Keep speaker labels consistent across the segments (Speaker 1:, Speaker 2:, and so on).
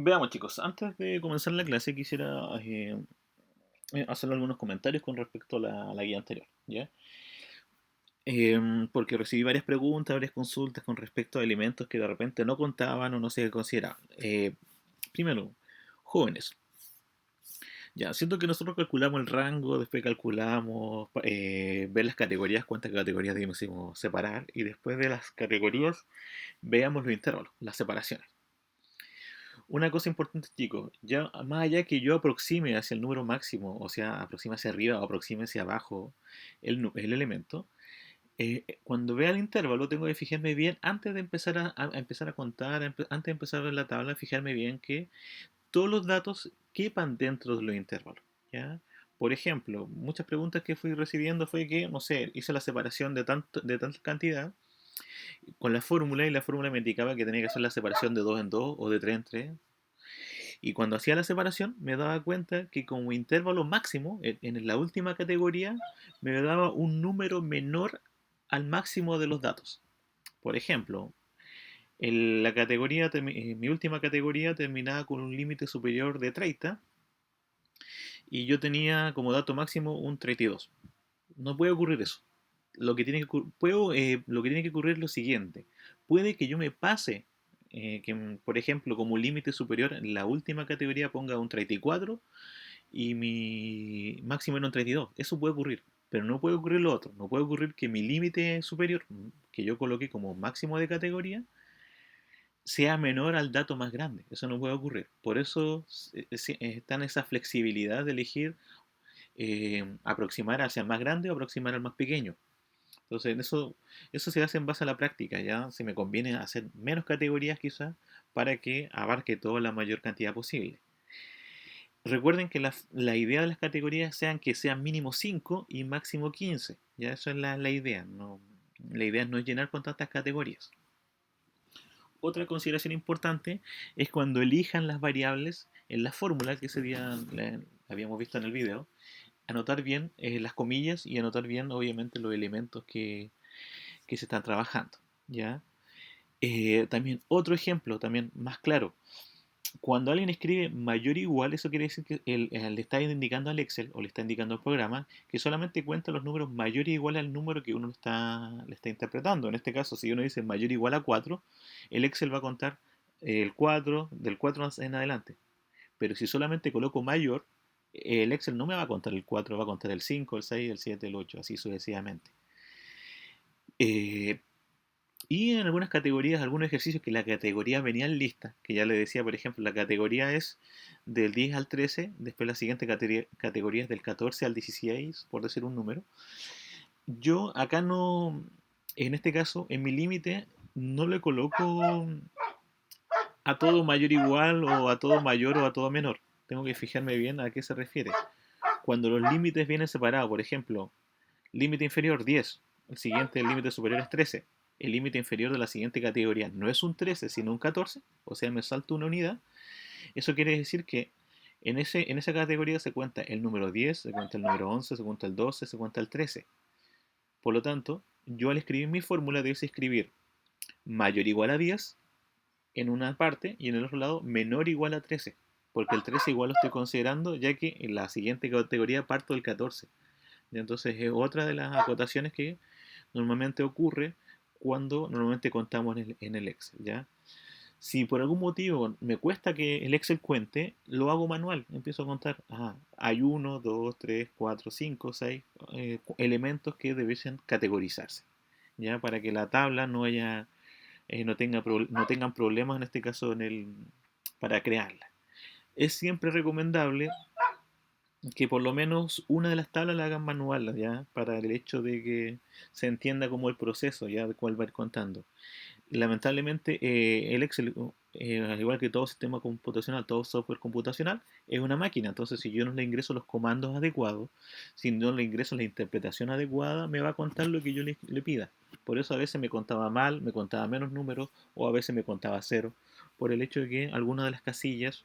Speaker 1: Veamos, chicos, antes de comenzar la clase quisiera hacer algunos comentarios con respecto a la guía anterior, ¿ya? Porque recibí varias preguntas, varias consultas con respecto a elementos que de repente no contaban o no se consideraban. Primero, jóvenes. Ya, siento que nosotros calculamos el rango, después calculamos ver las categorías, cuántas categorías debemos separar, y después de las categorías veamos los intervalos, las separaciones. Una cosa importante, chicos, ya más allá que yo aproxime hacia el número máximo, o sea, aproxime hacia arriba o aproxime hacia abajo el elemento, cuando vea el intervalo tengo que fijarme bien antes de empezar a empezar a contar, antes de empezar a ver la tabla, fijarme bien que todos los datos quepan dentro de los intervalos, ¿ya? Por ejemplo, muchas preguntas que fui recibiendo fue que, no sé, hice la separación de tanta cantidad con la fórmula y la fórmula me indicaba que tenía que hacer la separación de 2 en 2 o de 3 en 3. Y cuando hacía la separación, me daba cuenta que como intervalo máximo, en la última categoría, me daba un número menor al máximo de los datos. Por ejemplo, mi última categoría terminaba con un límite superior de 30 y yo tenía como dato máximo un 32. No puede ocurrir eso. Lo que tiene que ocurrir es lo siguiente. Puede que yo me pase, por ejemplo, como un límite superior en la última categoría ponga un 34 y mi máximo era un 32. Eso puede ocurrir, pero no puede ocurrir lo otro. No puede ocurrir que mi límite superior, que yo coloqué como máximo de categoría, sea menor al dato más grande. Eso no puede ocurrir. Por eso está en esa flexibilidad de elegir aproximar hacia el más grande o aproximar al más pequeño. Entonces, eso se hace en base a la práctica, ¿ya? Si me conviene hacer menos categorías quizás para que abarque toda la mayor cantidad posible. Recuerden que la idea de las categorías sean que sean mínimo 5 y máximo 15. Ya eso es la idea. No, la idea no es llenar con tantas categorías. Otra consideración importante es cuando elijan las variables en la fórmula que ese día habíamos visto en el video, anotar bien las comillas y anotar bien obviamente los elementos que se están trabajando. ¿Ya? También otro ejemplo, también más claro, cuando alguien escribe mayor o igual, eso quiere decir que le está indicando al Excel o le está indicando al programa que solamente cuenta los números mayor o igual al número que uno le está interpretando. En este caso, si uno dice mayor o igual a 4, el Excel va a contar el 4 del 4 en adelante. Pero si solamente coloco mayor, el Excel no me va a contar el 4, va a contar el 5, el 6, el 7, el 8, así sucesivamente. Eh, Y en algunas categorías, algunos ejercicios que la categoría venían lista, que ya le decía, por ejemplo, la categoría es del 10 al 13, después la siguiente categoría es del 14 al 16, por decir un número. Yo acá no, en este caso, en mi límite, no le coloco a todo mayor igual o a todo mayor o a todo menor. Tengo que fijarme bien a qué se refiere. Cuando los límites vienen separados, por ejemplo, límite inferior 10, el siguiente, el límite superior es 13. El límite inferior de la siguiente categoría no es un 13, sino un 14, o sea, me salto una unidad. Eso quiere decir que en esa categoría se cuenta el número 10, se cuenta el número 11, se cuenta el 12, se cuenta el 13. Por lo tanto, yo al escribir mi fórmula debo escribir mayor o igual a 10 en una parte y en el otro lado menor o igual a 13, porque el 13 igual lo estoy considerando ya que en la siguiente categoría parto del 14. Y entonces es otra de las acotaciones que normalmente ocurre cuando normalmente contamos en el Excel, ¿ya? Si por algún motivo me cuesta que el Excel cuente, lo hago manual. Empiezo a contar. Ajá, hay uno, 2, 3, 4, 5, 6 elementos que debiesen categorizarse, ¿ya? Para que la tabla no tengan problemas en este caso para crearla. Es siempre recomendable que por lo menos una de las tablas la hagan manual, ¿ya? Para el hecho de que se entienda como el proceso, ¿ya? De cuál va a ir contando. Lamentablemente, el Excel, al igual que todo sistema computacional, todo software computacional, es una máquina. Entonces, si yo no le ingreso los comandos adecuados, si no le ingreso la interpretación adecuada, me va a contar lo que yo le pida. Por eso a veces me contaba mal, me contaba menos números, o a veces me contaba cero, por el hecho de que alguna de las casillas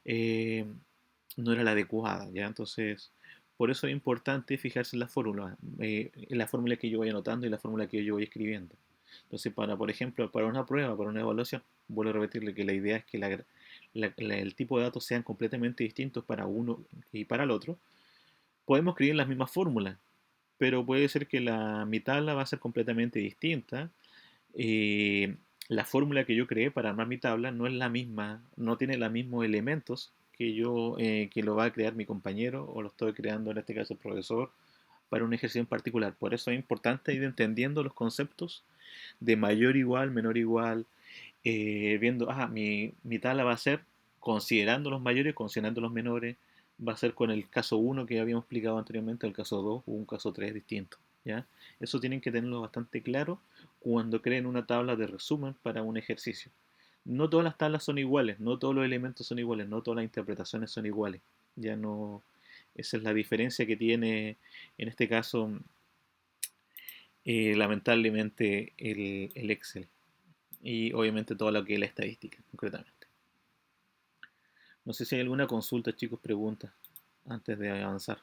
Speaker 1: eh, no era la adecuada, ¿ya? Entonces, por eso es importante fijarse en la fórmula que yo voy anotando y la fórmula que yo voy escribiendo. Entonces, por ejemplo, para una prueba, para una evaluación, vuelvo a repetirle que la idea es que el tipo de datos sean completamente distintos para uno y para el otro. Podemos escribir las mismas fórmulas, pero puede ser que mi tabla va a ser completamente distinta. eh, la fórmula que yo creé para armar mi tabla no es la misma, no tiene los mismos elementos que lo va a crear mi compañero o lo estoy creando en este caso el profesor para un ejercicio en particular. Por eso es importante ir entendiendo los conceptos de mayor igual, menor igual, viendo, mi tabla va a ser considerando los mayores, considerando los menores, va a ser con el caso uno que habíamos explicado anteriormente, el caso 2 o un caso 3 distinto. ¿Ya? Eso tienen que tenerlo bastante claro cuando creen una tabla de resumen para un ejercicio. No todas las tablas son iguales, no todos los elementos son iguales, no todas las interpretaciones son iguales. Ya no, esa es la diferencia que tiene en este caso, lamentablemente, el Excel y obviamente todo lo que es la estadística, concretamente. No sé si hay alguna consulta, chicos, preguntas antes de avanzar.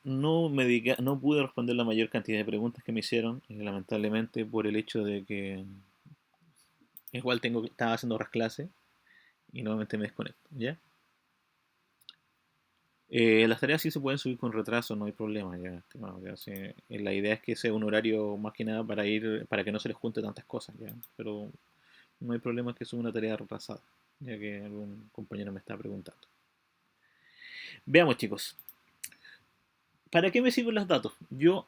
Speaker 1: No pude responder la mayor cantidad de preguntas que me hicieron, lamentablemente por el hecho de que igual estaba haciendo otras clases y nuevamente me desconecto, ¿ya? Las tareas sí se pueden subir con retraso, no hay problema, ya, estimado, ya, sí. La idea es que sea un horario más que nada para que no se les junte tantas cosas, ya, pero no hay problema que suba una tarea retrasada, ya que algún compañero me está preguntando. Veamos, chicos. ¿Para qué me sirven los datos? Yo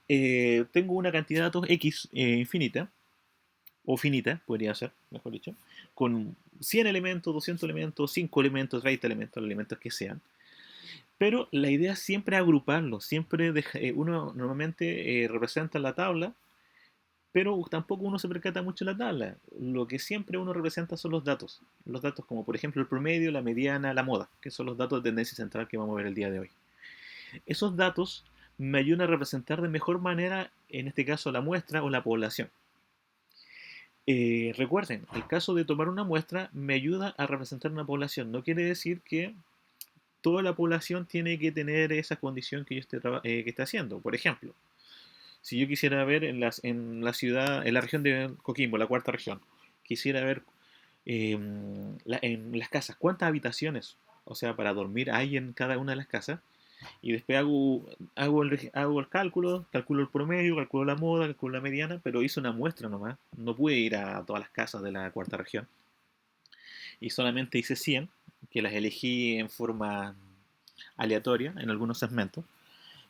Speaker 1: tengo una cantidad de datos X infinita, o finita, podría ser, mejor dicho, con 100 elementos, 200 elementos, 5 elementos, 30 elementos, los elementos que sean. Pero la idea siempre es agruparlos, uno normalmente representa la tabla, pero tampoco uno se percata mucho de la tabla. Lo que siempre uno representa son los datos. Los datos como por ejemplo el promedio, la mediana, la moda, que son los datos de tendencia central que vamos a ver el día de hoy. Esos datos me ayudan a representar de mejor manera, en este caso, la muestra o la población. Recuerden, el caso de tomar una muestra me ayuda a representar una población. No quiere decir que toda la población tiene que tener esa condición que yo esté haciendo. Por ejemplo, si yo quisiera ver en la ciudad, en la región de Coquimbo, la cuarta región, quisiera ver en las casas, cuántas habitaciones, o sea, para dormir hay en cada una de las casas, y después hago el cálculo, calculo el promedio, calculo la moda, calculo la mediana, pero hice una muestra nomás. No pude ir a todas las casas de la cuarta región. Y solamente hice 100, que las elegí en forma aleatoria en algunos segmentos.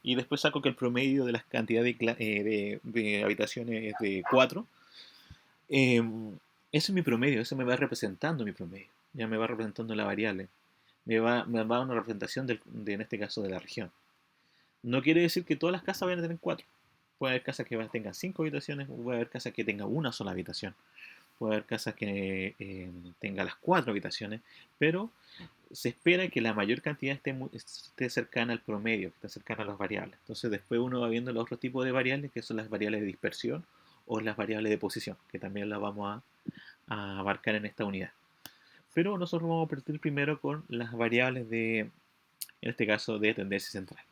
Speaker 1: Y después saco que el promedio de las cantidades de habitaciones es de 4. Ese es mi promedio, eso me va representando mi promedio. Ya me va representando la variable. Me va a una representación en este caso de la región. No quiere decir que todas las casas vayan a tener 4. Puede haber casas que tengan 5 habitaciones, puede haber casas que tengan una sola habitación, puede haber casas que tengan las 4 habitaciones, pero se espera que la mayor cantidad esté cercana al promedio, que esté cercana a las variables. Entonces después uno va viendo los otros tipos de variables, que son las variables de dispersión o las variables de posición, que también las vamos a abarcar en esta unidad. Pero nosotros vamos a partir primero con las variables en este caso, de tendencia central.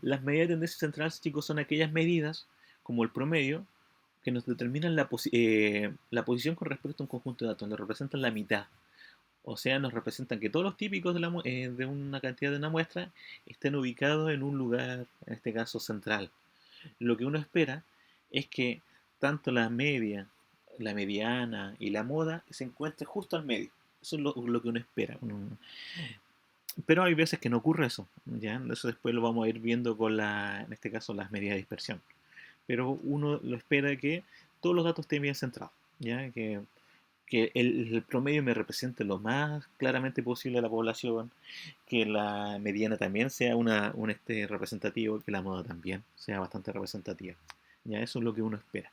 Speaker 1: Las medidas de tendencia central, chicos, son aquellas medidas, como el promedio, que nos determinan la posición con respecto a un conjunto de datos, nos representan la mitad. O sea, nos representan que todos los típicos de una cantidad de una muestra estén ubicados en un lugar, en este caso central. Lo que uno espera es que tanto la media, la mediana y la moda se encuentren justo al medio. Eso es lo que uno espera. Pero hay veces que no ocurre eso, ¿ya? Eso después lo vamos a ir viendo en este caso, las medidas de dispersión. Pero uno lo espera que todos los datos estén bien centrados, ¿ya? Que el promedio me represente lo más claramente posible a la población, que la mediana también sea un representativo, que la moda también sea bastante representativa. ¿Ya? Eso es lo que uno espera.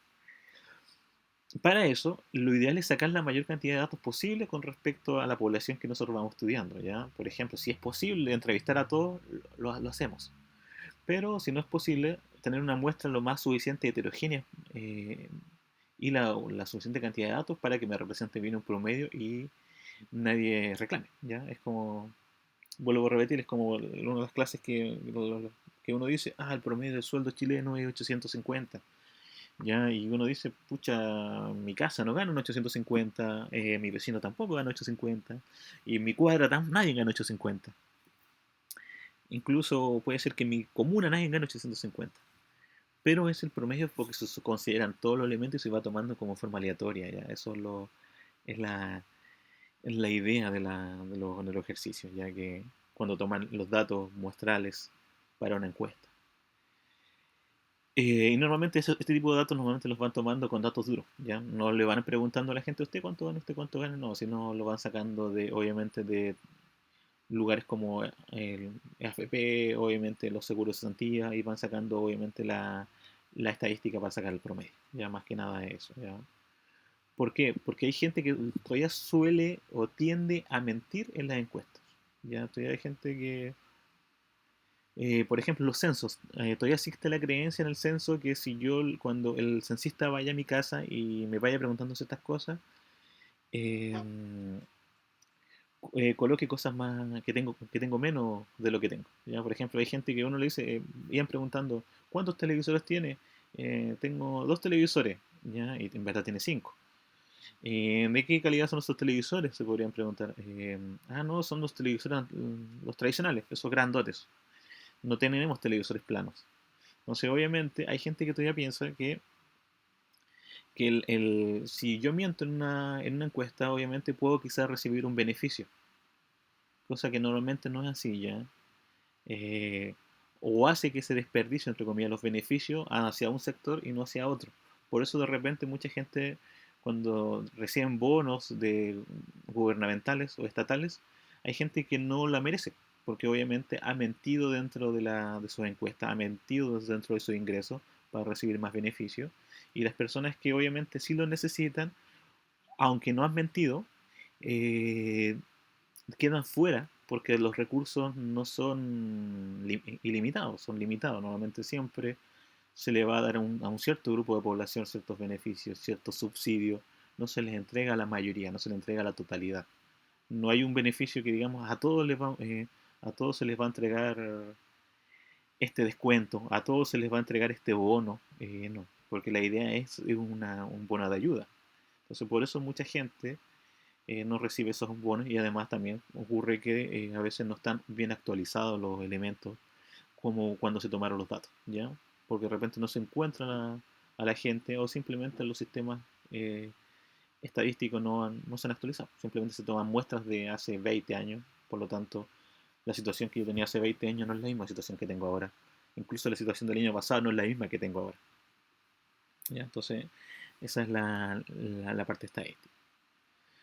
Speaker 1: Para eso, lo ideal es sacar la mayor cantidad de datos posible con respecto a la población que nosotros vamos estudiando, ¿ya? Por ejemplo, si es posible entrevistar a todos, lo hacemos. Pero si no es posible, tener una muestra lo más suficiente heterogénea y la suficiente cantidad de datos para que me represente bien un promedio y nadie reclame, ¿ya? Es como Vuelvo a repetir, es como una de las clases que uno dice, el promedio del sueldo chileno es 850. ¿Ya? Y uno dice, pucha, mi casa no gana un 850, mi vecino tampoco gana 850, y en mi cuadra nadie gana 850. Incluso puede ser que en mi comuna nadie gane 850. Pero es el promedio porque se consideran todos los elementos y se va tomando como forma aleatoria. ¿Ya? Eso es la idea de los ejercicios, ya que cuando toman los datos muestrales para una encuesta. Y normalmente este tipo de datos normalmente los van tomando con datos duros, ¿ya? No le van preguntando a la gente, usted cuánto gana? No, sino lo van sacando obviamente, de lugares como el AFP, obviamente los seguros de cesantía, y van sacando, obviamente, la estadística para sacar el promedio, ya más que nada eso, ¿ya? ¿Por qué? Porque hay gente que todavía suele o tiende a mentir en las encuestas, ¿ya? Todavía hay gente que por ejemplo, los censos. Todavía existe la creencia en el censo que si yo, cuando el censista vaya a mi casa y me vaya preguntando ciertas cosas, eh, coloque cosas más que tengo menos de lo que tengo. ¿Ya? Por ejemplo, hay gente que uno le dice, iban preguntando, ¿cuántos televisores tiene? Tengo dos televisores, ¿ya? Y en verdad tiene cinco. ¿De qué calidad son estos televisores? Se podrían preguntar. No, son los televisores, los tradicionales, esos grandotes. No tenemos televisores planos. Entonces, obviamente, hay gente que todavía piensa que si yo miento en una encuesta, obviamente puedo quizás recibir un beneficio, cosa que normalmente no es así, ¿ya? Eh, o hace que se desperdicie, entre comillas, los beneficios hacia un sector y no hacia otro. Por eso, de repente, mucha gente, cuando reciben bonos gubernamentales o estatales, hay gente que no la merece, porque obviamente ha mentido dentro de sus encuestas, ha mentido dentro de sus ingresos para recibir más beneficios. Y las personas que obviamente sí lo necesitan, aunque no han mentido, eh, quedan fuera porque los recursos no son ilimitados, son limitados. Normalmente siempre se le va a dar a un cierto grupo de población ciertos beneficios, ciertos subsidios. No se les entrega a la mayoría, no se les entrega a la totalidad. No hay un beneficio que digamos a todos se les va a entregar este descuento, a todos se les va a entregar este bono. No, porque la idea es un bono de ayuda. Entonces por eso mucha gente no recibe esos bonos, y además también ocurre que a veces no están bien actualizados los elementos como cuando se tomaron los datos, ¿ya? Porque de repente no se encuentran a la gente, o simplemente los sistemas eh, estadísticos no se han actualizado, simplemente se toman muestras de hace 20 años. Por lo tanto, la situación que yo tenía hace 20 años no es la misma situación que tengo ahora. Incluso la situación del año pasado no es la misma que tengo ahora, ¿ya? Entonces, esa es la parte estadística.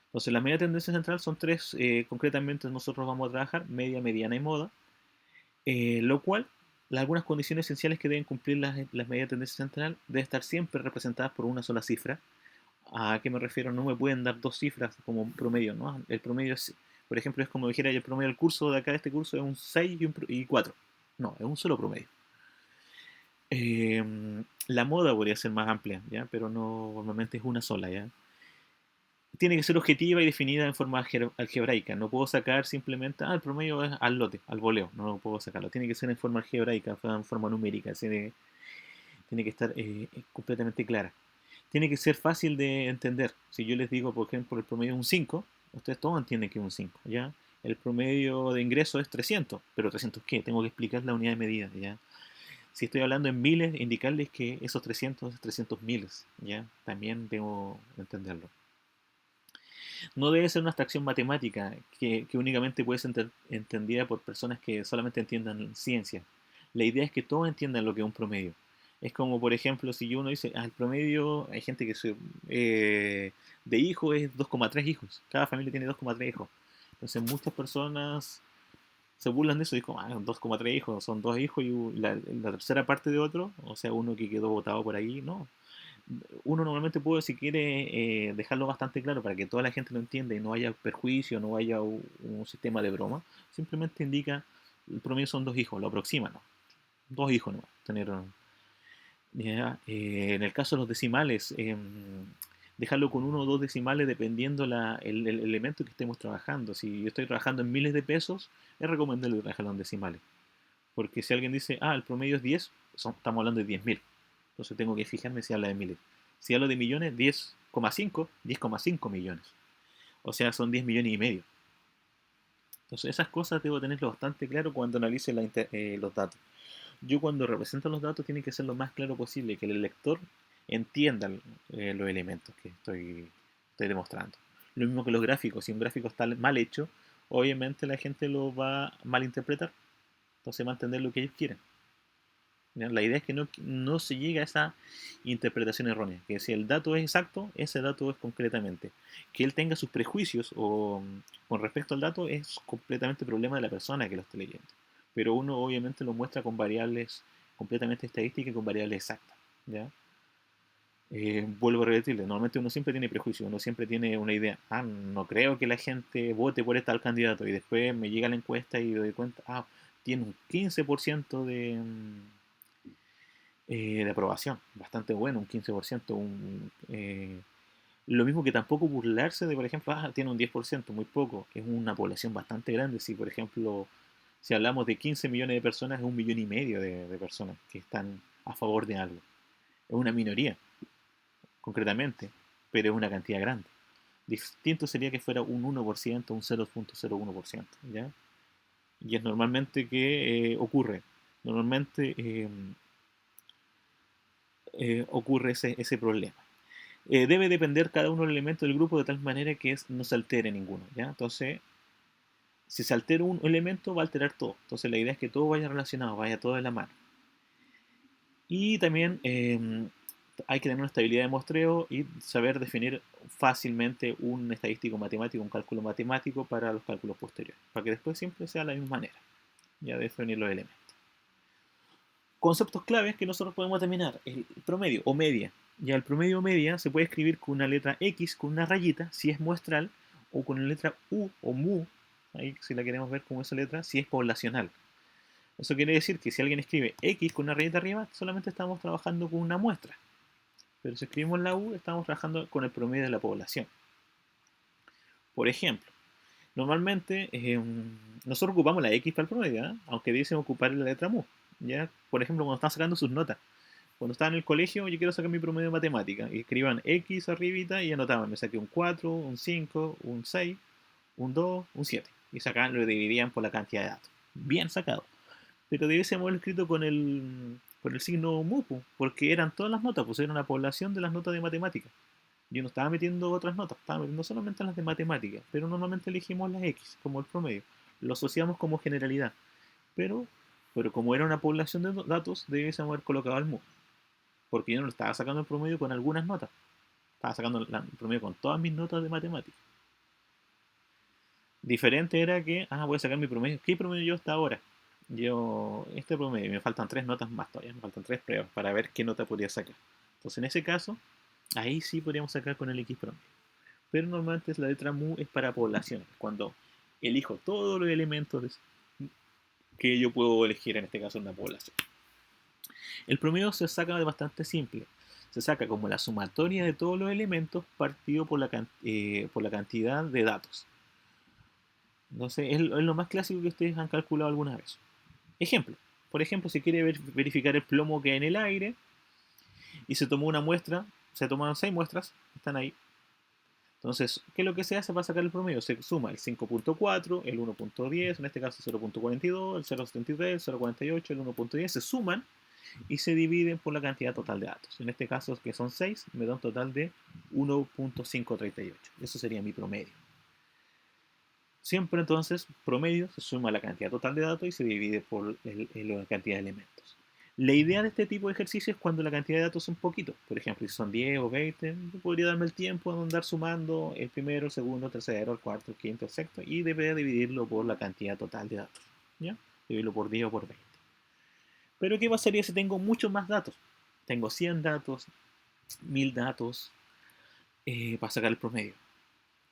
Speaker 1: Entonces, la media tendencia central son tres, concretamente nosotros vamos a trabajar media, mediana y moda, lo cual, algunas condiciones esenciales que deben cumplir las medias tendencia central deben estar siempre representadas por una sola cifra. ¿A qué me refiero? No me pueden dar dos cifras como promedio, ¿no? El promedio es, por ejemplo, es como dijera el promedio del curso de acá, de este curso es un 6 y 4. No, es un solo promedio. La moda podría ser más amplia, ¿ya? Pero no, normalmente es una sola, ¿ya? Tiene que ser objetiva y definida en forma algebraica. No puedo sacar simplemente, el promedio es al lote, al voleo. No lo puedo sacarlo. Tiene que ser en forma algebraica, en forma numérica. Tiene que estar completamente clara. Tiene que ser fácil de entender. Si yo les digo, por ejemplo, el promedio es un 5, ustedes todos entienden que es un 5, ¿ya? El promedio de ingreso es 300, pero ¿300 qué? Tengo que explicar la unidad de medida, ¿ya? Si estoy hablando en miles, indicarles que esos 300 es 300 miles, ¿ya? También debo entenderlo. No debe ser una abstracción matemática que únicamente puede ser entendida por personas que solamente entiendan ciencia. La idea es que todos entiendan lo que es un promedio. Es como, por ejemplo, si uno dice, el promedio, hay gente que de hijos es 2,3 hijos. Cada familia tiene 2,3 hijos. Entonces muchas personas se burlan de eso y dicen, 2,3 hijos, son dos hijos y la tercera parte de otro, o sea, uno que quedó botado por ahí, no. Uno normalmente puede, si quiere, dejarlo bastante claro para que toda la gente lo entienda y no haya perjuicio, no haya un sistema de broma, simplemente indica, el promedio son dos hijos, lo aproximan, ¿no? Dos hijos no tener. Ya, en el caso de los decimales, dejarlo con uno o dos decimales dependiendo el elemento que estemos trabajando. Si yo estoy trabajando en miles de pesos, es recomendable dejarlo en decimales. Porque si alguien dice, el promedio es 10, estamos hablando de 10.000. Entonces tengo que fijarme si habla de miles. Si hablo de millones, 10,5 millones. O sea, son 10 millones y medio. Entonces esas cosas debo tenerlo bastante claro cuando analice los datos. Yo cuando represento los datos tiene que ser lo más claro posible, que el lector entienda los elementos que estoy demostrando. Lo mismo que los gráficos, si un gráfico está mal hecho, obviamente la gente lo va a malinterpretar, entonces va a entender lo que ellos quieren. ¿Ya? La idea es que no se llegue a esa interpretación errónea, que si el dato es exacto, ese dato es concretamente. Que él tenga sus prejuicios con respecto al dato es completamente problema de la persona que lo esté leyendo. Pero uno obviamente lo muestra con variables completamente estadísticas y con variables exactas. ¿Ya? Vuelvo a repetirle, normalmente uno siempre tiene prejuicios, uno siempre tiene una idea, no creo que la gente vote por tal candidato, y después me llega la encuesta y doy cuenta, tiene un 15% de aprobación, bastante bueno, un 15%. Lo mismo que tampoco burlarse de, por ejemplo, tiene un 10%, muy poco, es una población bastante grande. Si, por ejemplo, si hablamos de 15 millones de personas, es 1,5 millones de personas que están a favor de algo. Es una minoría, concretamente, pero es una cantidad grande. Distinto sería que fuera un 1%, un 0,01%, ¿ya? Y es normalmente que ocurre. Normalmente ocurre ese problema. Debe depender cada uno del elemento del grupo de tal manera que no se altere ninguno, ¿ya? Entonces, si se altera un elemento, va a alterar todo. Entonces, la idea es que todo vaya relacionado, vaya todo de la mano. Y también hay que tener una estabilidad de muestreo y saber definir fácilmente un estadístico matemático, un cálculo matemático para los cálculos posteriores, para que después siempre sea de la misma manera, ya definir los elementos. Conceptos claves que nosotros podemos determinar: el promedio o media. Ya el promedio o media se puede escribir con una letra X, con una rayita, si es muestral, o con la letra U o mu, ahí si la queremos ver como esa letra, si es poblacional. Eso quiere decir que si alguien escribe X con una rayita arriba, solamente estamos trabajando con una muestra. Pero si escribimos la U, estamos trabajando con el promedio de la población. Por ejemplo, normalmente nosotros ocupamos la X para el promedio, aunque dicen ocupar la letra mu. ¿Ya? Por ejemplo, cuando están sacando sus notas. Cuando estaba en el colegio, yo quiero sacar mi promedio de matemática. Y escriban X arribita y anotaban. Me saqué un 4, un 5, un 6, un 2, un 7. Y sacaban, lo dividían por la cantidad de datos. Bien sacado. Pero debiésemos haberlo escrito con el signo MUPU, porque eran todas las notas, pues era una población de las notas de matemática. Yo no estaba metiendo otras notas, estaba metiendo solamente las de matemáticas, pero normalmente elegimos las X como el promedio. Lo asociamos como generalidad. Pero, pero como era una población de datos, debiésemos haber colocado el MU, porque yo no lo estaba sacando el promedio con algunas notas, estaba sacando el promedio con todas mis notas de matemáticas. Diferente era que, voy a sacar mi promedio. ¿Qué promedio yo hasta ahora? Yo, este promedio, me faltan 3 notas más todavía, me faltan 3 pruebas para ver qué nota podría sacar. Entonces, en ese caso, ahí sí podríamos sacar con el X promedio. Pero normalmente la letra mu es para poblaciones, cuando elijo todos los elementos que yo puedo elegir, en este caso una población. El promedio se saca de bastante simple. Se saca como la sumatoria de todos los elementos partido por la cantidad de datos. Entonces, es lo más clásico que ustedes han calculado alguna vez. Ejemplo. Por ejemplo, si quiere verificar el plomo que hay en el aire y se tomó una muestra, se tomaron 6 muestras, están ahí. Entonces, ¿qué es lo que se hace para sacar el promedio? Se suma el 5.4, el 1.10, en este caso 0.42, el 0.73, el 0.48, el 1.10, se suman y se dividen por la cantidad total de datos. En este caso, que son 6, me da un total de 1.538. Eso sería mi promedio. Siempre entonces, promedio se suma la cantidad total de datos y se divide por la cantidad de elementos. La idea de este tipo de ejercicio es cuando la cantidad de datos es un poquito. Por ejemplo, si son 10 o 20, podría darme el tiempo de andar sumando el primero, el segundo, el tercero, el cuarto, el quinto, el sexto, y debería dividirlo por la cantidad total de datos. ¿Ya? Dividirlo por 10 o por 20. Pero ¿qué pasaría si tengo muchos más datos? Tengo 100 datos, 1000 datos, para sacar el promedio.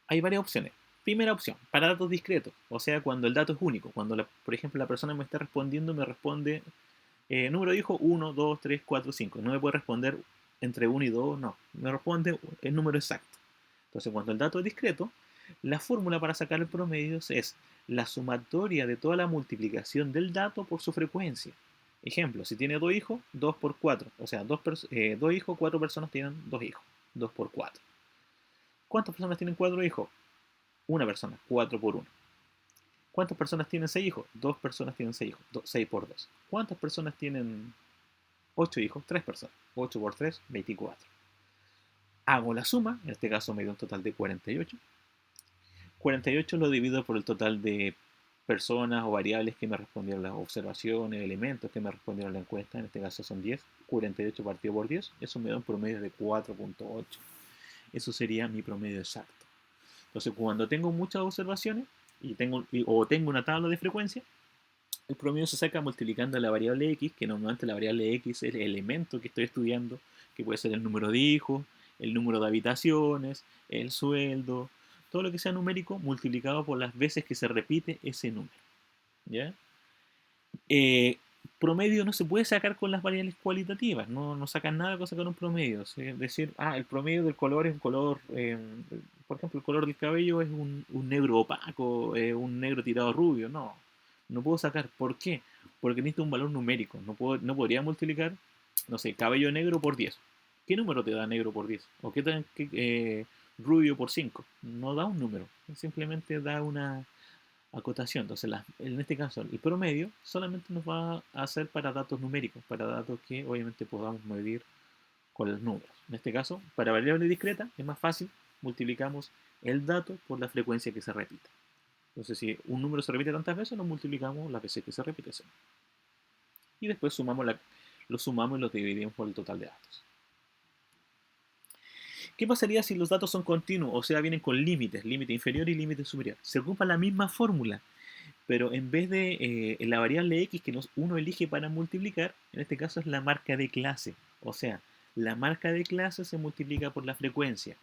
Speaker 1: Hay varias opciones. Primera opción, para datos discretos, o sea, cuando el dato es único. Cuando, por ejemplo, la persona me está respondiendo, me responde número de hijo 1, 2, 3, 4, 5. No me puede responder entre 1 y 2, no. Me responde el número exacto. Entonces, cuando el dato es discreto, la fórmula para sacar el promedio es la sumatoria de toda la multiplicación del dato por su frecuencia. Ejemplo, si tiene 2 hijos, 2 por 4. O sea, 2 hijos, 4 personas tienen 2 hijos. 2 por 4. ¿Cuántas personas tienen 4 hijos? Una persona, 4 por 1. ¿Cuántas personas tienen 6 hijos? 2 personas tienen 6 hijos, 6 por 2. ¿Cuántas personas tienen 8 hijos? 3 personas. 8 por 3, 24. Hago la suma, en este caso me dio un total de 48. 48 lo divido por el total de personas o variables que me respondieron las observaciones, elementos que me respondieron la encuesta, en este caso son 10. 48 partido por 10, eso me da un promedio de 4.8. Eso sería mi promedio exacto. Entonces, cuando tengo muchas observaciones o tengo una tabla de frecuencia, el promedio se saca multiplicando la variable x, que normalmente la variable x es el elemento que estoy estudiando, que puede ser el número de hijos, el número de habitaciones, el sueldo, todo lo que sea numérico multiplicado por las veces que se repite ese número. ¿Ya? Eh, Promedio no se puede sacar con las variables cualitativas, no sacan nada con sacar un promedio. Es decir, el promedio del color es un color, por ejemplo, el color del cabello es un negro opaco, un negro tirado rubio. No puedo sacar. ¿Por qué? Porque necesito un valor numérico. No podría multiplicar, no sé, cabello negro por 10. ¿Qué número te da negro por 10? ¿O rubio por 5? No da un número, simplemente da una acotación. Entonces, en este caso, el promedio solamente nos va a hacer para datos numéricos, para datos que obviamente podamos medir con los números. En este caso, para variable discreta es más fácil, multiplicamos el dato por la frecuencia que se repita. Entonces, si un número se repite tantas veces, lo multiplicamos las veces que se repite ese número. Y después lo sumamos y lo dividimos por el total de datos. ¿Qué pasaría si los datos son continuos? O sea, vienen con límites, límite inferior y límite superior. Se ocupa la misma fórmula, pero en vez de la variable x que uno elige para multiplicar, en este caso es la marca de clase. O sea, la marca de clase se multiplica por la frecuencia.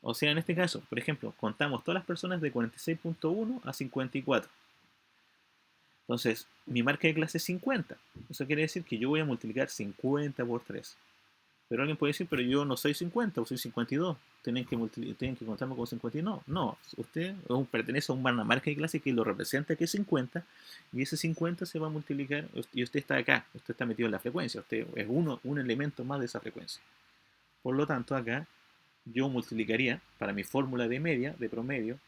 Speaker 1: O sea, en este caso, por ejemplo, contamos todas las personas de 46.1 a 54. Entonces, mi marca de clase es 50. Eso quiere decir que yo voy a multiplicar 50 por 3. Pero alguien puede decir, pero yo no soy 50, o soy 52. Tienen que contarme con 52. No, usted pertenece a una marca de clase que lo representa, que es 50, y ese 50 se va a multiplicar, y usted está acá, usted está metido en la frecuencia, usted es un elemento más de esa frecuencia. Por lo tanto, acá yo multiplicaría para mi fórmula de media, de promedio,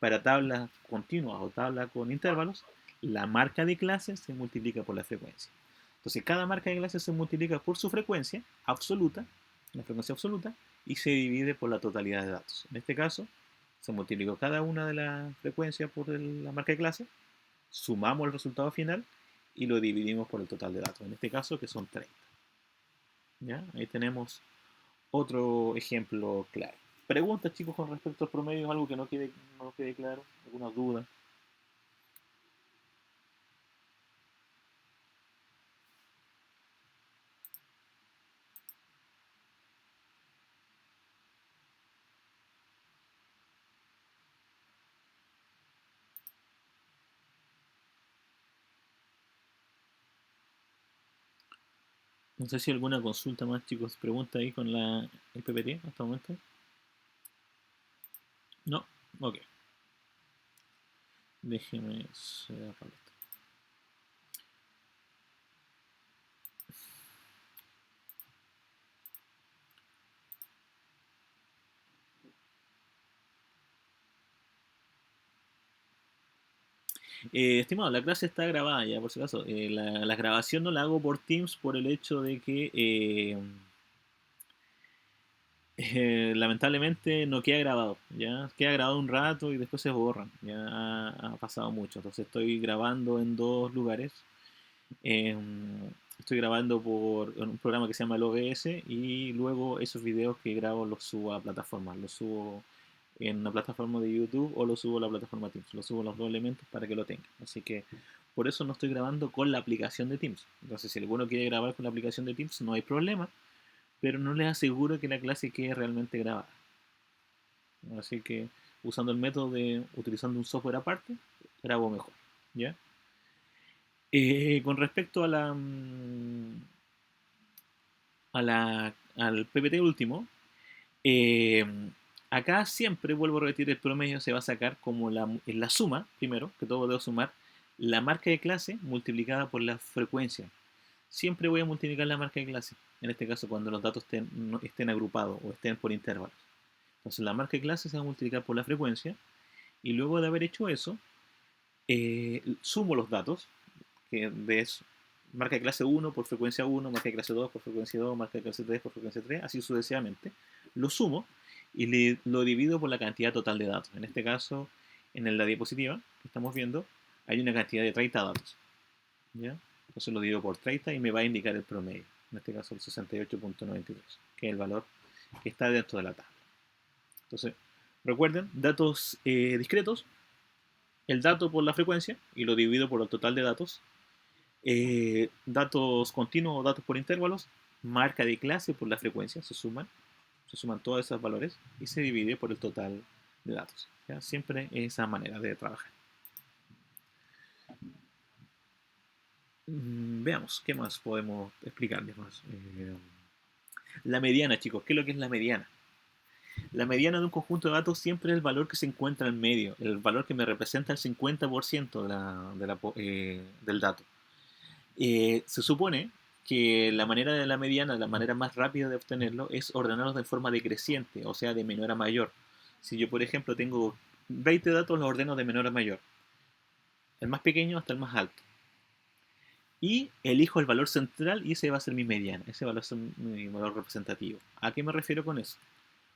Speaker 1: para tablas continuas o tablas con intervalos, la marca de clase se multiplica por la frecuencia. Entonces, cada marca de clase se multiplica por su frecuencia absoluta, la frecuencia absoluta, y se divide por la totalidad de datos. En este caso, se multiplicó cada una de las frecuencias por la marca de clase, sumamos el resultado final y lo dividimos por el total de datos. En este caso, que son 30. ¿Ya? Ahí tenemos otro ejemplo claro. Preguntas, chicos, con respecto al promedio, algo que no quede claro, alguna duda. No sé si alguna consulta más, chicos, pregunta ahí con el PPT hasta el momento. No, ok. Déjeme cerrar esto. Estimado, la clase está grabada ya, por si acaso. La grabación no la hago por Teams por el hecho de que lamentablemente no queda grabado. Ya queda grabado un rato y después se borra. Ya ha pasado mucho. Entonces estoy grabando en dos lugares. Eh, Estoy grabando por un programa que se llama el OBS y luego esos videos que grabo los subo a plataformas. Los subo en una plataforma de YouTube o lo subo a la plataforma Teams. Lo subo los dos elementos para que lo tengan. Así que por eso no estoy grabando con la aplicación de Teams. Entonces, si alguno quiere grabar con la aplicación de Teams, no hay problema, pero no les aseguro que la clase quede realmente grabada. Así que usando el método de utilizando un software aparte, grabo mejor. ¿Ya? Con respecto al PPT último, eh, acá siempre, vuelvo a repetir, el promedio se va a sacar como en la suma, primero, que todo debo sumar, la marca de clase multiplicada por la frecuencia. Siempre voy a multiplicar la marca de clase, en este caso cuando los datos estén agrupados o estén por intervalos. Entonces la marca de clase se va a multiplicar por la frecuencia y luego de haber hecho eso, sumo los datos, que es marca de clase 1 por frecuencia 1, marca de clase 2 por frecuencia 2, marca de clase 3 por frecuencia 3, así sucesivamente. Lo sumo y lo divido por la cantidad total de datos. En este caso, en la diapositiva que estamos viendo, hay una cantidad de 30 datos. ¿Ya? Entonces lo divido por 30 y me va a indicar el promedio. En este caso el 68.93, que es el valor que está dentro de la tabla. Entonces, recuerden, datos discretos, el dato por la frecuencia y lo divido por el total de datos. Datos continuos o datos por intervalos, marca de clase por la frecuencia, se suman todos esos valores y se divide por el total de datos. ¿Ya? Siempre esa manera de trabajar. Veamos, ¿qué más podemos explicarles más? La mediana, chicos, ¿qué es lo que es la mediana? La mediana de un conjunto de datos siempre es el valor que se encuentra en medio, el valor que me representa el 50% del dato. Se supone que la manera de la mediana, la manera más rápida de obtenerlo, es ordenarlos de forma decreciente, o sea, de menor a mayor. Si yo, por ejemplo, tengo 20 datos, los ordeno de menor a mayor, el más pequeño hasta el más alto. Y elijo el valor central y ese va a ser mi mediana, ese va a ser mi valor representativo. ¿A qué me refiero con eso?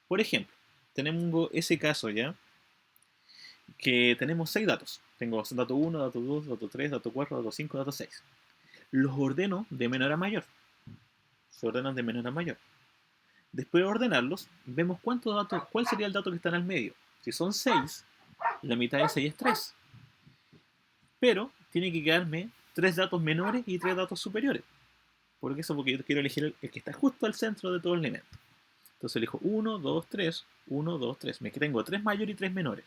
Speaker 1: Por ejemplo, tenemos ese caso ya, que tenemos 6 datos. Tengo dato 1, dato 2, dato 3, dato 4, dato 5, dato 6. Los ordeno de menor a mayor. Se ordenan de menor a mayor. Después de ordenarlos, vemos cuántos datos, cuál sería el dato que está en el medio. Si son 6, la mitad de 6 es 3. Pero tiene que quedarme 3 datos menores y 3 datos superiores. ¿Por qué eso? Porque yo quiero elegir el que está justo al centro de todo el elemento. Entonces elijo 1, 2, 3, 1, 2, 3. Me tengo 3 mayores y 3 menores.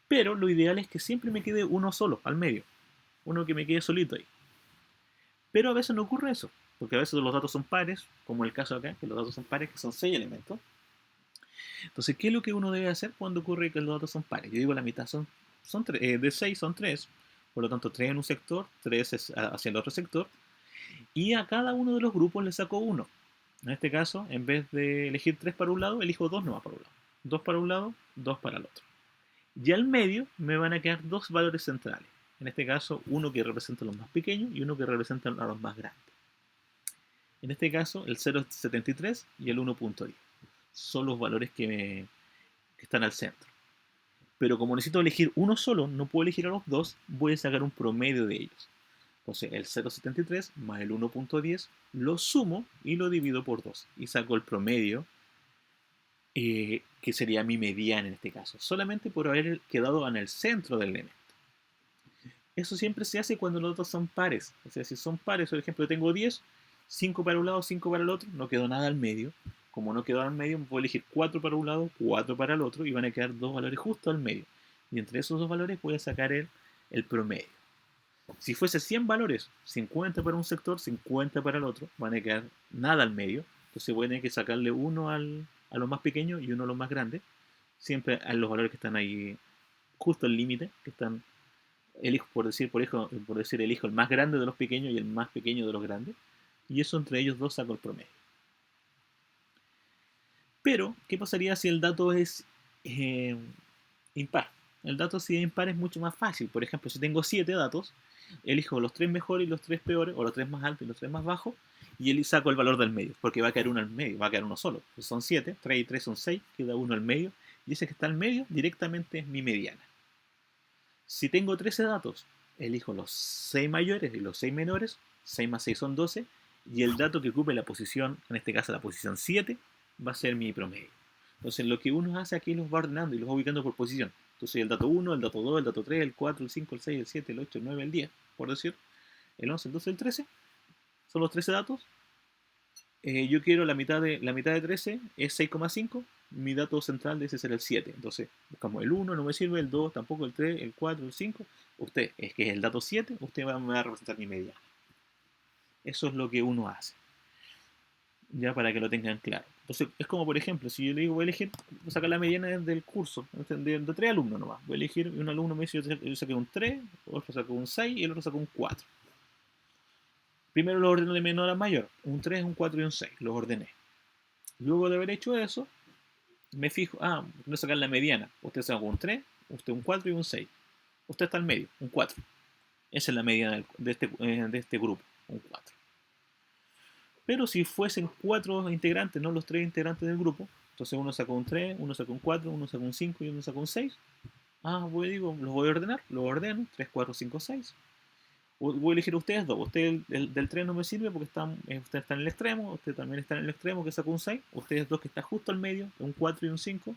Speaker 1: Pero lo ideal es que siempre me quede uno solo, al medio. Uno que me quede solito ahí. Pero a veces no ocurre eso. Porque a veces los datos son pares, como el caso acá, que los datos son pares, que son 6 elementos. Entonces, ¿qué es lo que uno debe hacer cuando ocurre que los datos son pares? Yo digo la mitad de 6 son 3, por lo tanto 3 en un sector, 3 hacia el otro sector, y a cada uno de los grupos le saco 1. En este caso, en vez de elegir 3 para un lado, elijo 2 nomás para un lado. 2 para un lado, 2 para el otro. Y al medio me van a quedar dos valores centrales. En este caso, uno que representa a los más pequeños y uno que representa a los más grandes. En este caso, el 0,73 y el 1,10 son los valores que están al centro. Pero como necesito elegir uno solo, no puedo elegir a los dos, voy a sacar un promedio de ellos. Entonces el 0,73 más el 1,10 lo sumo y lo divido por 2 y saco el promedio, que sería mi mediana en este caso, solamente por haber quedado en el centro del elemento. Eso siempre se hace cuando los datos son pares. O sea, si son pares, por ejemplo, tengo 10, 5 para un lado, 5 para el otro, no quedó nada al medio. Como no quedó al medio, puedo elegir 4 para un lado, 4 para el otro y van a quedar dos valores justo al medio. Y entre esos dos valores voy a sacar el promedio. Si fuese 100 valores, 50 para un sector, 50 para el otro, van a quedar nada al medio. Entonces voy a tener que sacarle uno a los más pequeños y uno a los más grandes. Siempre a los valores que están ahí justo al límite, que están elijo, por decir, elijo el más grande de los pequeños y el más pequeño de los grandes, y eso entre ellos dos saco el promedio. Pero, ¿qué pasaría si el dato es eh, impar? El dato si es impar es mucho más fácil. Por ejemplo, si tengo 7 datos, elijo los 3 mejores y los 3 peores, o los 3 más altos y los 3 más bajos, y saco el valor del medio, porque va a quedar uno al medio, va a quedar uno solo. Pues son 7, 3 y 3 son 6, queda uno al medio, y ese que está al medio directamente es mi mediana. Si tengo 13 datos, elijo los 6 mayores y los 6 menores, 6 más 6 son 12, y el dato que ocupe la posición, en este caso la posición 7, va a ser mi promedio. Entonces lo que uno hace aquí los va ordenando y los va ubicando por posición. Entonces el dato 1, el dato 2, el dato 3, el 4, el 5, el 6, el 7, el 8, el 9, el 10, por decir, el 11, el 12, el 13, son los 13 datos. Yo quiero la mitad de 13 es 6,5. Mi dato central de ese será el 7. Entonces, buscamos el 1, no me sirve, el 2 tampoco, el 3, el 4, el 5. Usted, es que es el dato 7, usted me va a representar mi media. Eso es lo que uno hace. ya para que lo tengan claro. Entonces, es como, por ejemplo, si yo le digo, voy a elegir, voy a sacar la mediana del curso, de 3 alumnos nomás. Voy a elegir, y un alumno me dice, yo saqué un 3, otro sacó un 6 y el otro sacó un 4. Primero los ordeno de menor a mayor, un 3, un 4 y un 6, los ordené. Luego de haber hecho eso, me fijo, voy a sacar la mediana. Usted sacó un 3, usted un 4 y un 6. Usted está al medio, un 4. Esa es la mediana de este grupo, un 4. Pero si fuesen 4 integrantes, no los 3 integrantes del grupo, entonces uno sacó un 3, uno sacó un 4, uno sacó un 5 y uno sacó un 6. Los voy a ordenar, los ordeno, 3, 4, 5, 6. Voy a elegir a ustedes dos. Usted del 3 no me sirve porque usted está en el extremo, usted también está en el extremo que sacó un 6. Ustedes dos que están justo al medio, un 4 y un 5,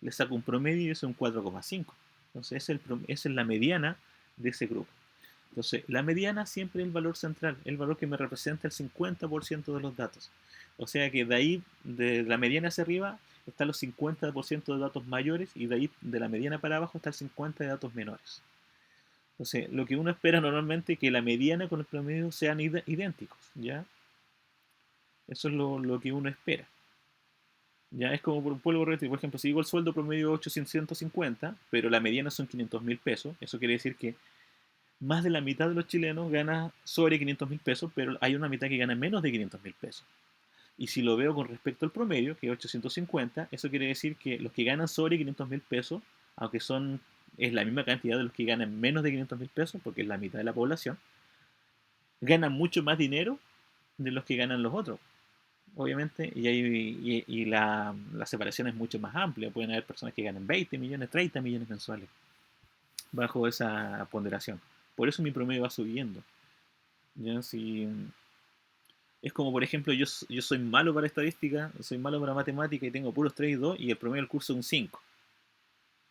Speaker 1: le saco un promedio y eso es un 4,5. Entonces esa es la mediana de ese grupo. Entonces, la mediana siempre es el valor central, el valor que me representa el 50% de los datos. O sea que de ahí, de la mediana hacia arriba, están los 50% de datos mayores y de ahí, de la mediana para abajo, está el 50% de datos menores. Entonces, lo que uno espera normalmente es que la mediana con el promedio sean idénticos, ¿ya? Eso es lo que uno espera. Ya es como por un polvo retro, por ejemplo, si digo el sueldo promedio es 850, pero la mediana son 500.000 pesos, eso quiere decir que más de la mitad de los chilenos gana sobre 500.000 pesos, pero hay una mitad que gana menos de 500.000 pesos. Y si lo veo con respecto al promedio, que es 850, eso quiere decir que los que ganan sobre 500.000 pesos, aunque es la misma cantidad de los que ganan menos de 500.000 pesos, porque es la mitad de la población, ganan mucho más dinero de los que ganan los otros, obviamente, y la separación es mucho más amplia. Pueden haber personas que ganan 20 millones, 30 millones mensuales bajo esa ponderación. Por eso mi promedio va subiendo. ¿Ya? Si, es como, por ejemplo, yo soy malo para estadística, soy malo para matemática y tengo puros 3 y 2 y el promedio del curso es un 5.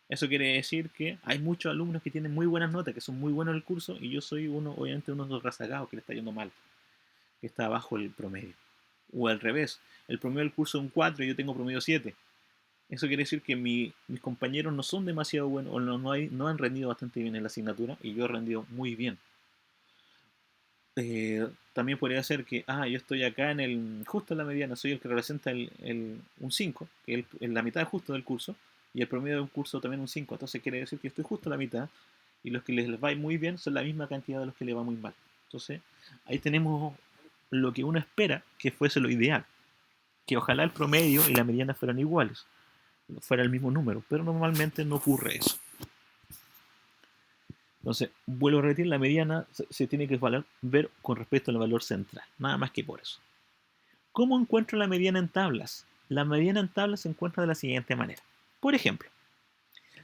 Speaker 1: Eso quiere decir que hay muchos alumnos que tienen muy buenas notas, que son muy buenos en el curso y yo soy obviamente uno de los rezagados que le está yendo mal, que está abajo el promedio. O al revés, el promedio del curso es un 4 y yo tengo promedio 7. Eso quiere decir que mis compañeros no son demasiado buenos o no han rendido bastante bien en la asignatura y yo he rendido muy bien. También podría ser que, yo estoy acá justo en la mediana, soy el que representa un 5, que es la mitad justo del curso, y el promedio de un curso también un 5. Entonces quiere decir que estoy justo a la mitad, y los que les va muy bien son la misma cantidad de los que les va muy mal. Entonces, ahí tenemos lo que uno espera que fuese lo ideal, que ojalá el promedio y la mediana fueran iguales, fuera el mismo número, pero normalmente no ocurre eso. Entonces, vuelvo a repetir, la mediana se tiene que ver con respecto al valor central, nada más que por eso. ¿Cómo encuentro la mediana en tablas? La mediana en tablas se encuentra de la siguiente manera. Por ejemplo,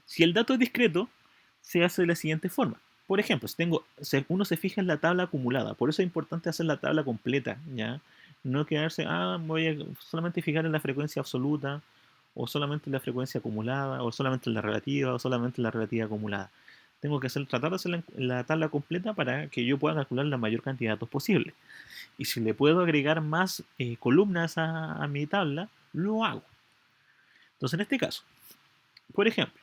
Speaker 1: si el dato es discreto, se hace de la siguiente forma. Por ejemplo, uno se fija en la tabla acumulada, por eso es importante hacer la tabla completa, ¿ya? No quedarse, voy a solamente fijar en la frecuencia absoluta, o solamente en la frecuencia acumulada, o solamente en la relativa, o solamente en la relativa acumulada. Tengo que tratar de hacer la tabla completa para que yo pueda calcular la mayor cantidad de datos posible. Y si le puedo agregar más columnas a mi tabla, lo hago. Entonces, en este caso, por ejemplo,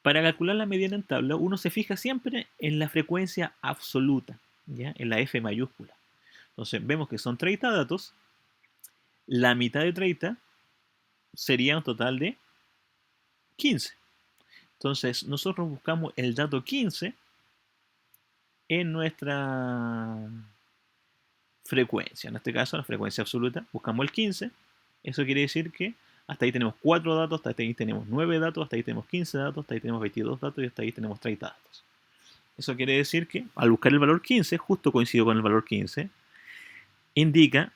Speaker 1: para calcular la mediana en tabla, uno se fija siempre en la frecuencia absoluta, ¿ya? En la F mayúscula. Entonces, vemos que son 30 datos, la mitad de 30 sería un total de 15. Entonces, nosotros buscamos el dato 15 en nuestra frecuencia. En este caso, la frecuencia absoluta, buscamos el 15. Eso quiere decir que hasta ahí tenemos 4 datos, hasta ahí tenemos 9 datos, hasta ahí tenemos 15 datos, hasta ahí tenemos 22 datos y hasta ahí tenemos 30 datos. Eso quiere decir que al buscar el valor 15, justo coincido con el valor 15, indica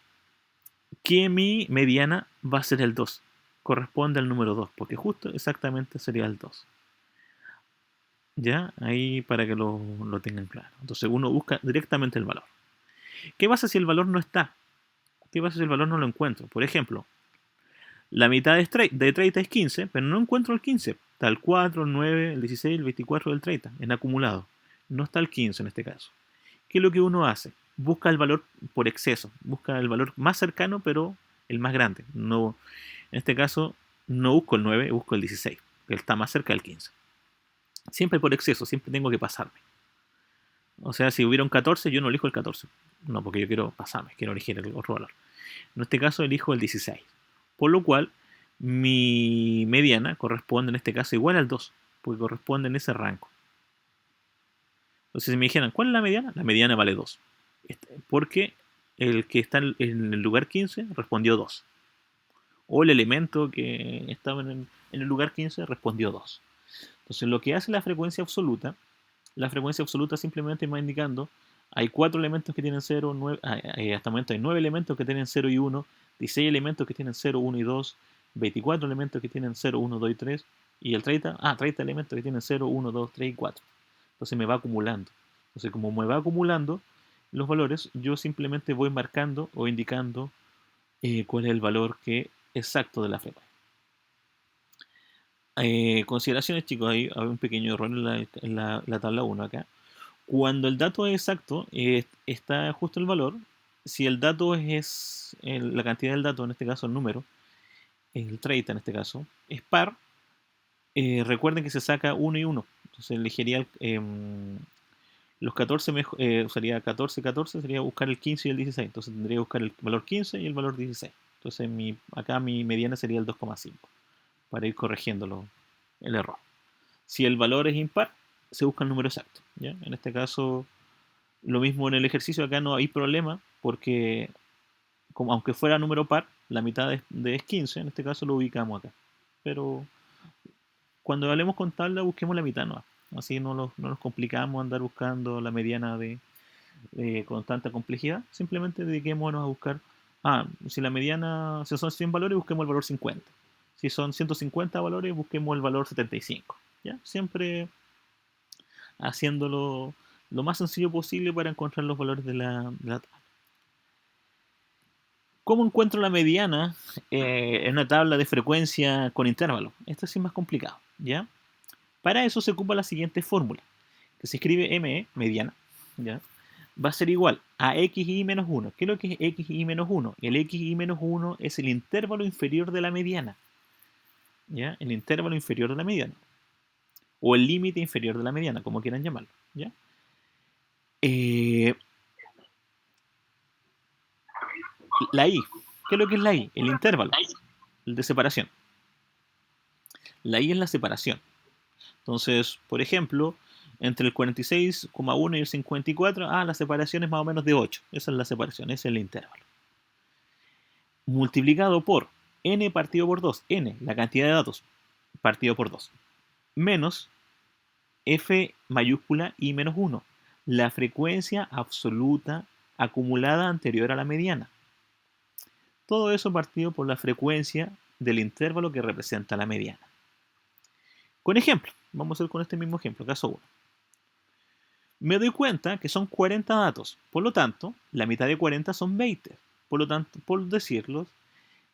Speaker 1: que mi mediana va a ser el 2. Corresponde al número 2, porque justo exactamente sería el 2. ¿Ya? Ahí para que lo tengan claro. Entonces uno busca directamente el valor. ¿Qué pasa si el valor no está? ¿Qué pasa si el valor no lo encuentro? Por ejemplo, la mitad de 30 es 15, pero no encuentro el 15. Está el 4, el 9, el 16, el 24, el 30 en acumulado. No está el 15 en este caso. ¿Qué es lo que uno hace? Busca el valor por exceso. Busca el valor más cercano, pero el más grande. No, en este caso, no busco el 9, busco el 16, que está más cerca del 15. Siempre por exceso, siempre tengo que pasarme. O sea, si hubiera un 14, yo no elijo el 14. No, porque yo quiero pasarme, quiero elegir el otro valor. En este caso elijo el 16. Por lo cual, mi mediana corresponde en este caso igual al 2, porque corresponde en ese rango. Entonces, si me dijeran, ¿cuál es la mediana? La mediana vale 2. Porque el que está en el lugar 15 respondió 2. O el elemento que estaba en el lugar 15 respondió 2. Entonces, lo que hace la frecuencia absoluta simplemente me va indicando, hay 4 elementos que tienen 0, 9, hasta el momento hay 9 elementos que tienen 0 y 1, 16 elementos que tienen 0, 1 y 2, 24 elementos que tienen 0, 1, 2 y 3, y el 30 elementos que tienen 0, 1, 2, 3 y 4. Entonces me va acumulando. Entonces, como me va acumulando los valores, yo simplemente voy marcando o indicando cuál es el valor exacto de la frecuencia. Consideraciones, chicos, hay un pequeño error en la tabla 1 acá. Cuando el dato es exacto, está justo el valor. Si el dato es la cantidad del dato, en este caso el número, el 30 en este caso, es par, recuerden que se saca 1 y 1. Entonces elegiría los 14, sería 14, 14, sería buscar el 15 y el 16. Entonces tendría que buscar el valor 15 y el valor 16. Entonces acá mi mediana sería el 2,5 para ir corrigiéndolo el error. Si el valor es impar, se busca el número exacto. ¿Ya? En este caso, lo mismo en el ejercicio, acá no hay problema, porque aunque fuera número par, la mitad es 15, en este caso lo ubicamos acá. Pero cuando hablemos con tabla, busquemos la mitad, no. Así no nos complicamos andar buscando la mediana con tanta complejidad. Simplemente dediquémonos a buscar, si la mediana, si son 100 valores, busquemos el valor 50. Si son 150 valores, busquemos el valor 75. ¿Ya? Siempre haciéndolo lo más sencillo posible para encontrar los valores de la tabla. ¿Cómo encuentro la mediana en una tabla de frecuencia con intervalo? Esto sí es más complicado, ¿ya? Para eso se ocupa la siguiente fórmula, que se escribe ME, mediana, ¿ya? Va a ser igual a xi menos 1. ¿Qué es lo que es xi menos 1? El xi menos 1 es el intervalo inferior de la mediana, ¿ya? El intervalo inferior de la mediana. O el límite inferior de la mediana, como quieran llamarlo, ¿ya? La i, ¿qué es lo que es la i? El intervalo, el de separación. La i es la separación. Entonces, por ejemplo, entre el 46,1 y el 54, la separación es más o menos de 8. Esa es la separación, ese es el intervalo. Multiplicado por n partido por 2, n, la cantidad de datos, partido por 2, menos f mayúscula i menos 1, la frecuencia absoluta acumulada anterior a la mediana. Todo eso partido por la frecuencia del intervalo que representa la mediana. Con ejemplo, vamos a hacer con este mismo ejemplo, caso 1. Me doy cuenta que son 40 datos, por lo tanto, la mitad de 40 son 20. Por lo tanto, por decirlo,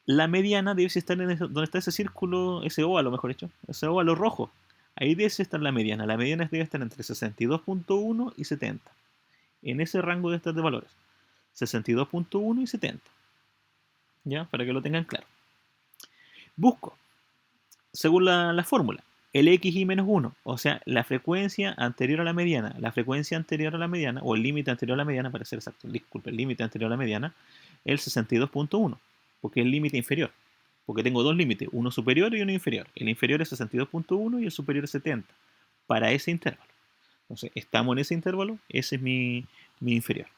Speaker 1: la mediana debe estar donde está ese círculo, ese óvalo, mejor dicho, ese óvalo rojo. Ahí debe estar la mediana. La mediana debe estar entre 62.1 y 70. En ese rango de estos de valores. 62.1 y 70. ¿Ya? Para que lo tengan claro. Busco, según la fórmula, el xi menos 1, o sea, la frecuencia anterior a la mediana. La frecuencia anterior a la mediana, o el límite anterior a la mediana, para ser exacto, disculpe, el límite anterior a la mediana, el 62.1, porque es el límite inferior. Porque tengo dos límites, uno superior y uno inferior. El inferior es 62.1 y el superior es 70, para ese intervalo. Entonces, estamos en ese intervalo, ese es mi inferior.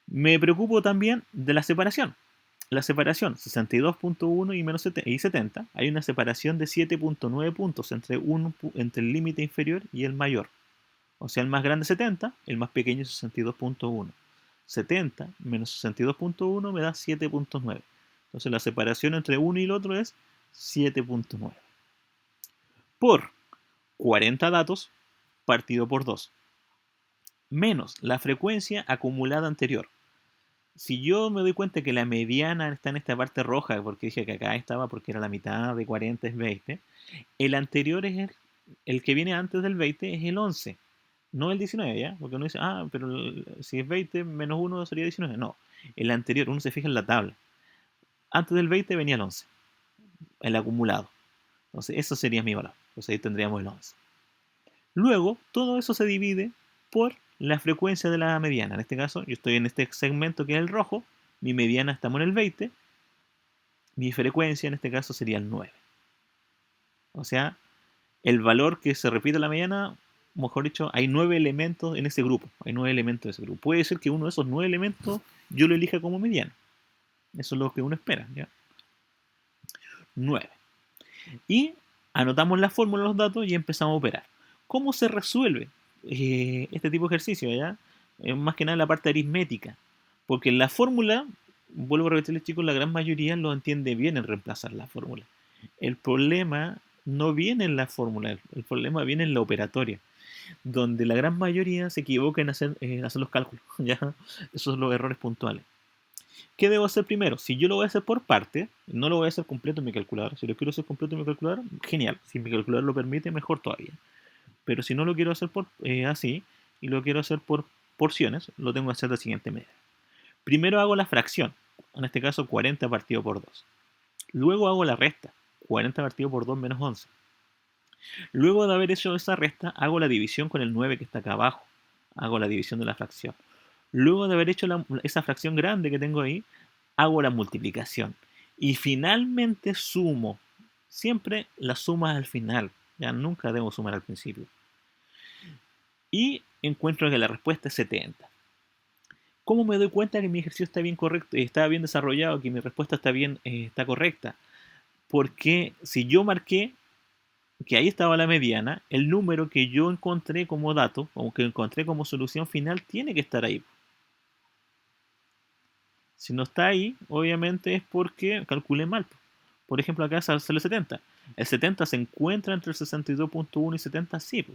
Speaker 1: Me preocupo también de la separación. La separación 62.1 y menos 70, hay una separación de 7.9 puntos entre el límite inferior y el mayor. O sea, el más grande 70, el más pequeño 62.1. 70 menos 62.1 me da 7.9. Entonces la separación entre uno y el otro es 7.9. Por 40 datos partido por 2. Menos la frecuencia acumulada anterior. Si yo me doy cuenta que la mediana está en esta parte roja, porque dije que acá estaba porque era la mitad de 40 es 20, el anterior es el que viene antes del 20 es el 11, no el 19, ¿ya? Porque uno dice, pero si es 20 menos 1 sería 19. No, el anterior, uno se fija en la tabla. Antes del 20 venía el 11, el acumulado. Entonces, eso sería mi valor. Entonces ahí tendríamos el 11. Luego, todo eso se divide por la frecuencia de la mediana. En este caso, yo estoy en este segmento que es el rojo, mi mediana estamos en el 20, mi frecuencia en este caso sería el 9. O sea, el valor que se repite en la mediana, mejor dicho, hay 9 elementos en ese grupo. Hay 9 elementos de ese grupo. Puede ser que uno de esos 9 elementos yo lo elija como mediana. Eso es lo que uno espera, ¿ya? 9. Y anotamos la fórmula, los datos y empezamos a operar. ¿Cómo se resuelve este tipo de ejercicio? ¿Ya? Más que nada la parte aritmética. Porque en la fórmula, vuelvo a repetirles chicos, la gran mayoría lo entiende bien en reemplazar la fórmula. El problema no viene en la fórmula, el problema viene en la operatoria, donde la gran mayoría se equivoca en hacer los cálculos. ¿Ya? Esos son los errores puntuales. ¿Qué debo hacer primero? Si yo lo voy a hacer por parte, no lo voy a hacer completo en mi calculadora. Si lo quiero hacer completo en mi calculadora, genial. Si mi calculadora lo permite, mejor todavía. Pero si no lo quiero hacer así y lo quiero hacer por porciones, lo tengo que hacer de la siguiente manera. Primero hago la fracción, en este caso 40 partido por 2. Luego hago la resta, 40 partido por 2 menos 11. Luego de haber hecho esa resta, hago la división con el 9 que está acá abajo. Hago la división de la fracción. Luego de haber hecho esa fracción grande que tengo ahí, hago la multiplicación. Y finalmente sumo. Siempre la sumas al final. Ya nunca debo sumar al principio. Y encuentro que la respuesta es 70. ¿Cómo me doy cuenta que mi ejercicio está bien correcto, está bien desarrollado, que mi respuesta está correcta? Porque si yo marqué que ahí estaba la mediana, el número que yo encontré como dato, o que encontré como solución final, tiene que estar ahí. Si no está ahí, obviamente es porque calculé mal. Por ejemplo, acá sale 70. El 70 se encuentra entre el 62.1 y 70, sí.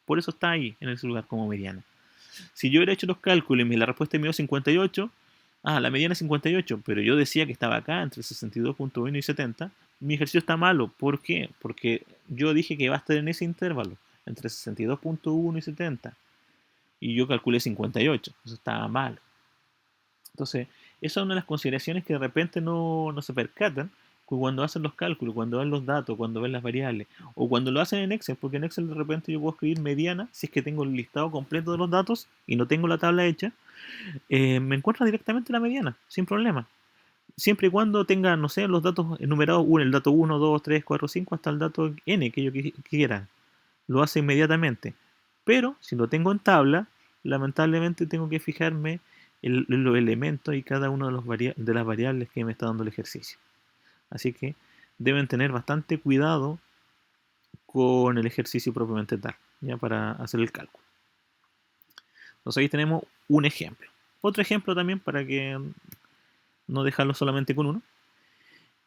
Speaker 1: Por eso está ahí, en ese lugar como mediana. Si yo hubiera hecho los cálculos y la respuesta me dio 58, la mediana es 58, pero yo decía que estaba acá entre 62.1 y 70, mi ejercicio está malo. ¿Por qué? Porque yo dije que va a estar en ese intervalo, entre 62.1 y 70, y yo calculé 58, eso estaba mal. Entonces, esa es una de las consideraciones que de repente no se percatan cuando hacen los cálculos, cuando ven los datos, cuando ven las variables, o cuando lo hacen en Excel, porque en Excel de repente yo puedo escribir mediana, si es que tengo el listado completo de los datos y no tengo la tabla hecha, me encuentra directamente la mediana, sin problema. Siempre y cuando tenga, no sé, los datos enumerados, el dato 1, 2, 3, 4, 5, hasta el dato n que yo quiera. Lo hace inmediatamente. Pero si lo tengo en tabla, lamentablemente tengo que fijarme en los elementos y cada uno de las variables que me está dando el ejercicio. Así que deben tener bastante cuidado con el ejercicio propiamente tal, ya para hacer el cálculo. Entonces ahí tenemos un ejemplo. Otro ejemplo también para que no dejarlo solamente con uno.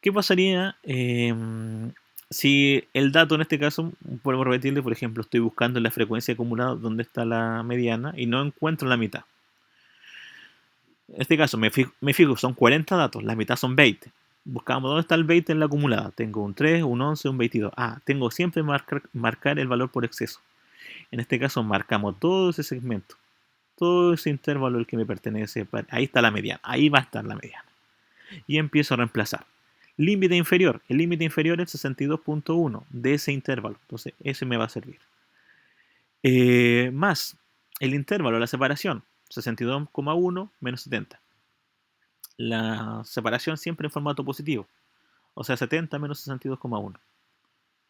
Speaker 1: ¿Qué pasaría si el dato en este caso, podemos repetirle, por ejemplo, estoy buscando en la frecuencia acumulada donde está la mediana y no encuentro la mitad? En este caso me fijo, son 40 datos, la mitad son 20. Buscamos dónde está el 20 en la acumulada. Tengo un 3, un 11, un 22. Tengo siempre marcar el valor por exceso. En este caso marcamos todo ese segmento, todo ese intervalo el que me pertenece. Ahí está la mediana, ahí va a estar la mediana. Y empiezo a reemplazar. Límite inferior, el límite inferior es 62.1 de ese intervalo. Entonces ese me va a servir. Más el intervalo, la separación, 62,1 menos 70. La separación siempre en formato positivo. O sea, 70 menos 62,1.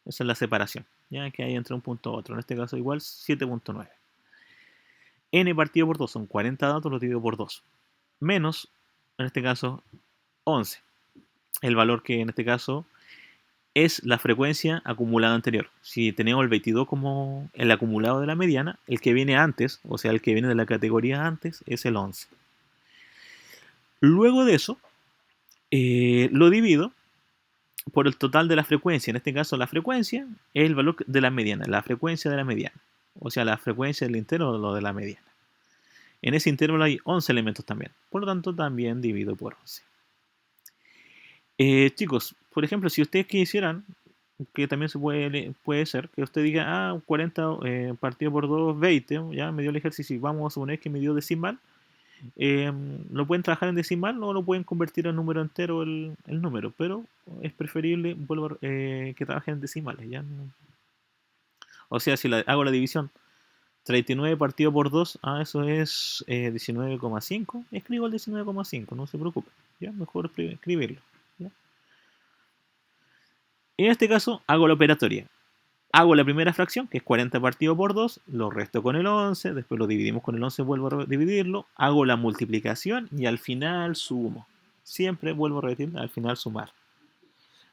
Speaker 1: Esa es la separación, ya que hay entre un punto y otro. En este caso igual 7.9. N partido por 2 son 40 datos, lo divido por 2. Menos, en este caso, 11. El valor que en este caso es la frecuencia acumulada anterior. Si tenemos el 22 como el acumulado de la mediana, el que viene antes, o sea, el que viene de la categoría antes, es el 11. Luego de eso, lo divido por el total de la frecuencia. En este caso, la frecuencia es el valor de la mediana, la frecuencia de la mediana. O sea, la frecuencia del intervalo de la mediana. En ese intervalo hay 11 elementos también. Por lo tanto, también divido por 11. Chicos, por ejemplo, si ustedes quisieran, que también puede ser, que usted diga, 40 partido por 2, 20, ya me dio el ejercicio y vamos a suponer que me dio decimal, lo pueden trabajar en decimal o lo pueden convertir en número entero el número, pero es preferible que trabajen en decimales, ¿ya? O sea, si hago la división 39 partido por 2, eso es 19,5. Escribo el 19,5, no se preocupe. ¿Ya? Mejor escribirlo. ¿Ya? En este caso, hago la operatoria. Hago la primera fracción, que es 40 partido por 2, lo resto con el 11, después lo dividimos con el 11, vuelvo a dividirlo, hago la multiplicación y al final sumo. Siempre vuelvo a repetir, al final sumar.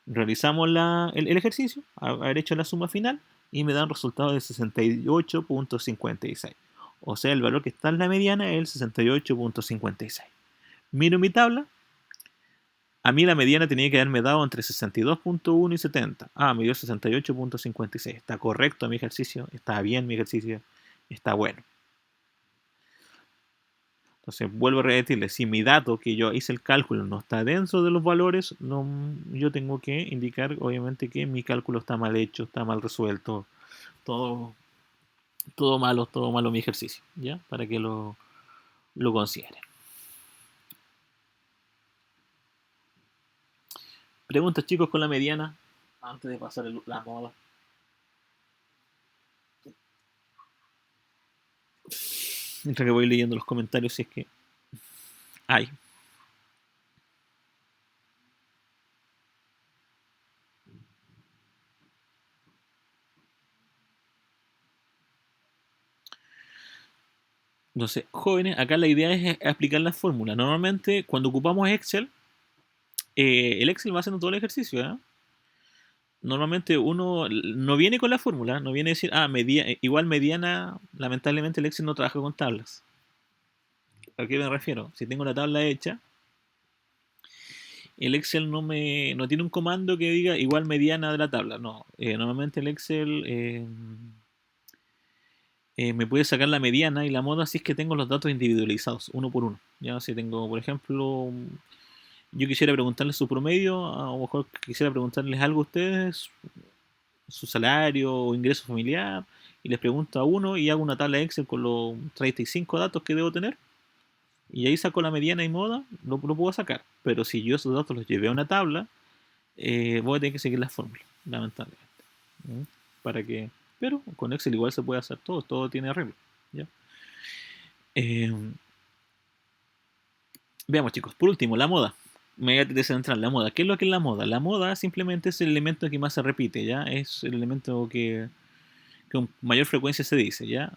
Speaker 1: Realizamos el ejercicio, haber hecho la suma final, y me da un resultado de 68,56. O sea, el valor que está en la mediana es el 68,56. Miro mi tabla. A mí la mediana tenía que haberme dado entre 62,1 y 70. Me dio 68,56. Está correcto mi ejercicio, está bien mi ejercicio, está bueno. Entonces, vuelvo a repetirle, si mi dato que yo hice el cálculo no está dentro de los valores, no, yo tengo que indicar, obviamente, que mi cálculo está mal hecho, está mal resuelto, todo, todo malo mi ejercicio, ¿ya? Para que lo consideren. Preguntas, chicos, con la mediana, antes de pasar la moda. Mientras que voy leyendo los comentarios, si es que hay. Entonces, jóvenes, acá la idea es aplicar la fórmula. Normalmente, cuando ocupamos Excel, el Excel va haciendo todo el ejercicio, ¿eh? Normalmente uno no viene con la fórmula, no viene a decir, igual mediana, lamentablemente el Excel no trabaja con tablas. ¿A qué me refiero? Si tengo la tabla hecha, el Excel no tiene un comando que diga igual mediana de la tabla, no. Normalmente el Excel me puede sacar la mediana y la moda si es que tengo los datos individualizados, uno por uno. Ya si tengo, por ejemplo, yo quisiera preguntarles su promedio, a lo mejor quisiera preguntarles algo a ustedes, su salario o ingreso familiar, y les pregunto a uno y hago una tabla Excel con los 35 datos que debo tener, y ahí saco la mediana y moda, lo puedo sacar. Pero si yo esos datos los llevé a una tabla, voy a tener que seguir la fórmula, lamentablemente. ¿Mm? Para que, pero con Excel igual se puede hacer todo tiene arreglo. ¿Ya? Eh, Veamos, chicos, por último, la moda. Me voy a descentrar la moda. ¿Qué es lo que es la moda? La moda simplemente es el elemento que más se repite, ¿ya? Es el elemento que con mayor frecuencia se dice, ¿ya?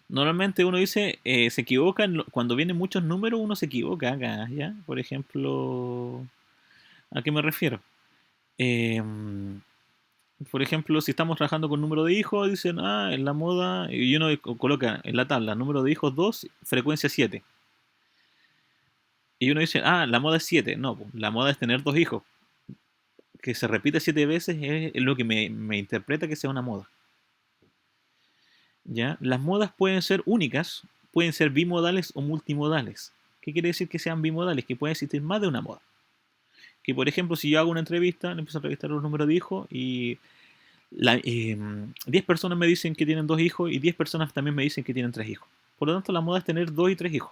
Speaker 1: Normalmente uno dice, se equivoca, cuando vienen muchos números uno se equivoca acá, ¿ya? Por ejemplo, ¿a qué me refiero? Eh, por ejemplo, si estamos trabajando con número de hijos, dicen, en la moda, y uno coloca en la tabla número de hijos 2, frecuencia 7. Y uno dice, la moda es 7. No, pues, la moda es tener dos hijos. Que se repite 7 veces es lo que me interpreta que sea una moda. ¿Ya? Las modas pueden ser únicas, pueden ser bimodales o multimodales. ¿Qué quiere decir que sean bimodales? Que puede existir más de una moda. Que por ejemplo, si yo hago una entrevista, le empiezo a entrevistar los números de hijos y 10 personas me dicen que tienen dos hijos y 10 personas también me dicen que tienen tres hijos. Por lo tanto, la moda es tener dos y tres hijos.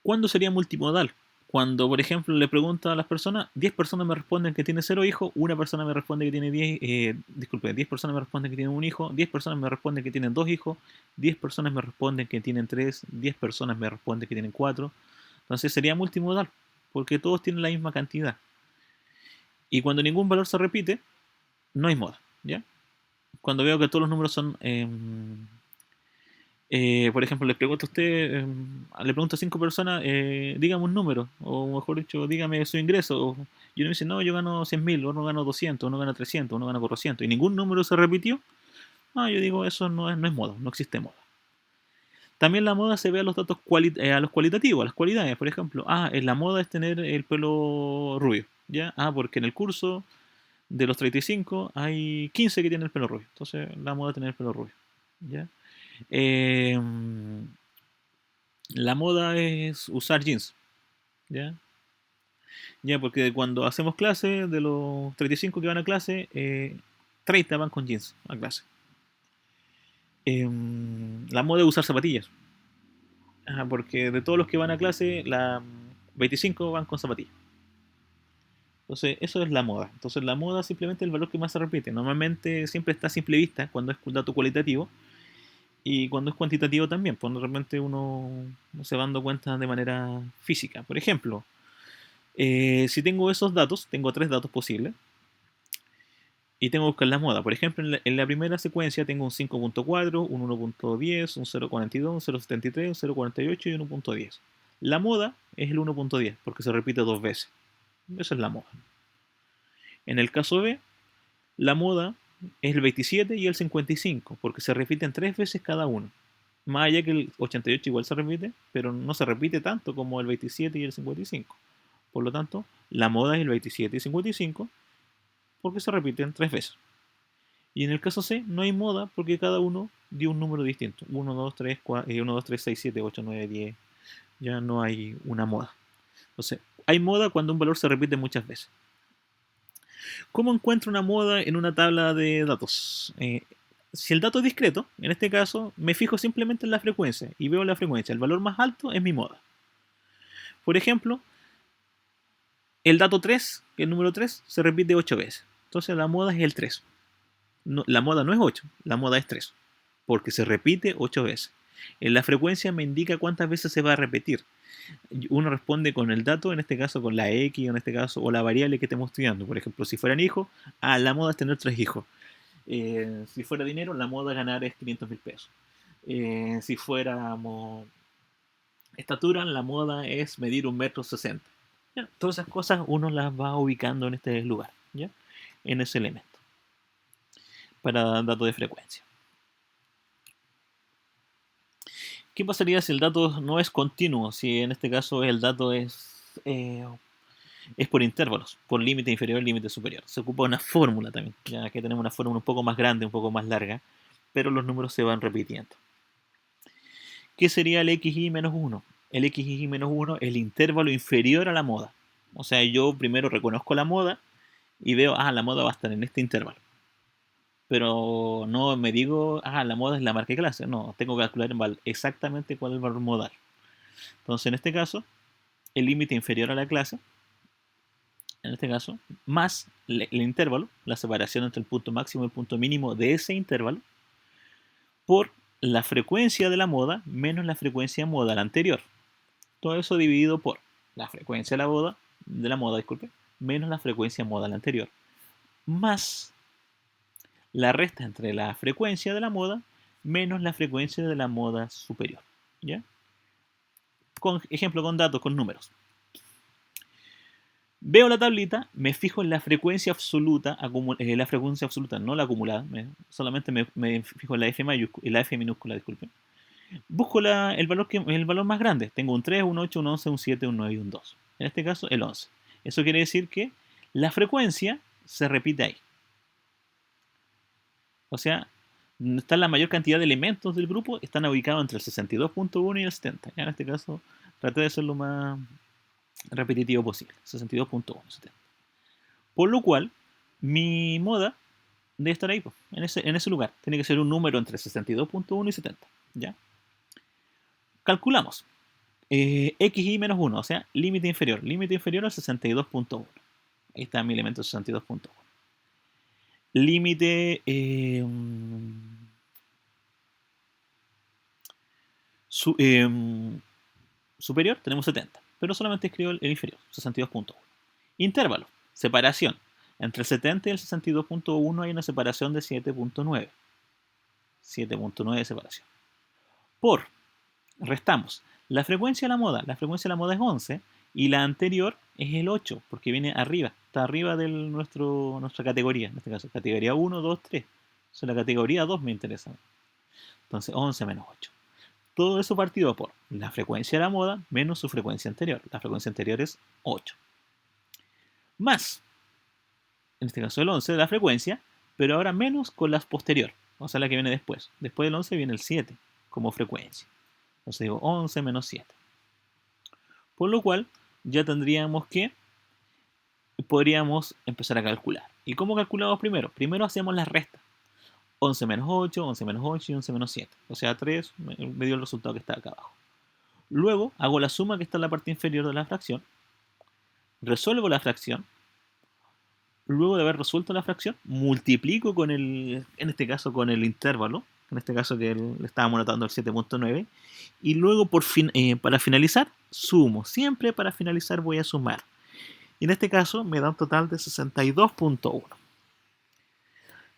Speaker 1: ¿Cuándo sería multimodal? Cuando, por ejemplo, le pregunto a las personas, 10 personas me responden que tiene cero hijos, una persona me responde que tiene 10 personas me responden que tienen un hijo, 10 personas me responden que tienen dos hijos, 10 personas me responden que tienen tres, 10 personas me responden que tienen cuatro. Entonces sería multimodal, porque todos tienen la misma cantidad. Y cuando ningún valor se repite, no hay moda, ¿ya? Cuando veo que todos los números son por ejemplo, les pregunto a usted, le pregunto a 5 personas, dígame un número, o mejor dicho, dígame su ingreso. Y uno dice, no, yo gano 100.000, uno gana 200, uno gana 300, uno gana 400, y ningún número se repitió. Yo digo, eso no es moda, no existe moda. También la moda se ve a los datos a los cualitativos, a las cualidades. Por ejemplo, en la moda es tener el pelo rubio, ¿ya? Porque en el curso de los 35 hay 15 que tienen el pelo rubio. Entonces, la moda es tener el pelo rubio, ¿ya? Eh, la moda es usar jeans, ¿ya? Ya, porque cuando hacemos clase, de los 35 que van a clase, 30 van con jeans a clase. La moda es usar zapatillas, porque de todos los que van a clase, 25 van con zapatillas. Entonces, eso es la moda. Entonces, la moda simplemente es el valor que más se repite. Normalmente siempre está a simple vista cuando es un dato cualitativo y cuando es cuantitativo también, cuando realmente uno se va dando cuenta de manera física. Por ejemplo, si tengo esos datos, tengo tres datos posibles y tengo que buscar la moda. Por ejemplo, en la primera secuencia tengo un 5.4, un 1.10, un 0.42, un 0.73, un 0.48 y un 1.10. La moda es el 1.10 porque se repite dos veces. Esa es la moda. En el caso B, la moda es el 27 y el 55 porque se repiten tres veces cada uno. Más allá que el 88 igual se repite, pero no se repite tanto como el 27 y el 55. Por lo tanto, la moda es el 27 y 55 porque se repiten tres veces. Y en el caso C no hay moda porque cada uno dio un número distinto. 1, 2, 3, 4, 1, 2, 3, 6, 7, 8, 9, 10. Ya no hay una moda. Entonces, hay moda cuando un valor se repite muchas veces. ¿Cómo encuentro una moda en una tabla de datos? Si el dato es discreto, en este caso, me fijo simplemente en la frecuencia y veo la frecuencia. El valor más alto es mi moda. Por ejemplo, el dato 3, que el número 3, se repite 8 veces. Entonces la moda es el 3. No, la moda no es 8, la moda es 3, porque se repite 8 veces. En la frecuencia me indica cuántas veces se va a repetir. Uno responde con el dato, en este caso con la X, en este caso, o la variable que estemos estudiando. Por ejemplo, si fueran hijos, la moda es tener 3 hijos. Si fuera dinero, la moda ganar es 500.000 pesos. Si fuéramos estatura, la moda es medir 1,60 m. ¿Ya? Todas esas cosas uno las va ubicando en este lugar, ¿ya? En ese elemento, para datos de frecuencia. ¿Qué pasaría si el dato no es continuo? Si en este caso el dato es por intervalos, por límite inferior y límite superior. Se ocupa una fórmula también, ya que tenemos una fórmula un poco más grande, un poco más larga, pero los números se van repitiendo. ¿Qué sería el xy menos 1? El xy menos 1 es el intervalo inferior a la moda. O sea, yo primero reconozco la moda y veo, la moda va a estar en este intervalo. Pero no me digo, la moda es la marca de clase. No, tengo que calcular exactamente cuál es el valor modal. Entonces, en este caso, el límite inferior a la clase, en este caso, más el intervalo, la separación entre el punto máximo y el punto mínimo de ese intervalo, por la frecuencia de la moda menos la frecuencia modal anterior. Todo eso dividido por la frecuencia de la moda, disculpe, menos la frecuencia modal anterior, más la resta entre la frecuencia de la moda menos la frecuencia de la moda superior. ¿Ya? Con ejemplo, con datos, con números. Veo la tablita, me fijo en la frecuencia absoluta, no la acumulada, solamente me fijo en la F mayúscula, en la F minúscula, disculpe. Busco el valor más grande. Tengo un 3, un 8, un 11, un 7, un 9 y un 2. En este caso, el 11. Eso quiere decir que la frecuencia se repite ahí. O sea, está la mayor cantidad de elementos del grupo, están ubicados entre el 62.1 y el 70. Ya en este caso, traté de ser lo más repetitivo posible. 62.1, 70. Por lo cual, mi moda debe estar ahí, pues, en ese lugar. Tiene que ser un número entre 62.1 y 70. ¿Ya? Calculamos. xy menos 1, o sea, límite inferior al 62.1. Ahí está mi elemento 62.1. Límite superior tenemos 70, pero solamente escribo el inferior, 62.1. Intervalo, separación. Entre el 70 y el 62.1 hay una separación de 7.9. 7.9 de separación. Por, restamos. La frecuencia de la moda es 11 y la anterior es el 8 porque viene arriba, está arriba de nuestra categoría, en este caso categoría 1, 2, 3. O sea, la categoría 2 me interesa. Entonces 11 menos 8. Todo eso partido por la frecuencia de la moda menos su frecuencia anterior. La frecuencia anterior es 8. Más, en este caso el 11 de la frecuencia, pero ahora menos con la posterior, o sea la que viene después. Después del 11 viene el 7 como frecuencia. Entonces digo 11 menos 7. Por lo cual ya tendríamos que, podríamos empezar a calcular. ¿Y cómo calculamos primero? Primero hacemos las restas. 11 menos 8, 11 menos 8 y 11 menos 7. O sea, 3 me dio el resultado que está acá abajo. Luego hago la suma que está en la parte inferior de la fracción. Resuelvo la fracción. Luego de haber resuelto la fracción, multiplico con en este caso con el intervalo, en este caso que le estábamos notando el 7.9, y luego para finalizar, sumo. Siempre para finalizar voy a sumar. Y en este caso me da un total de 62.1.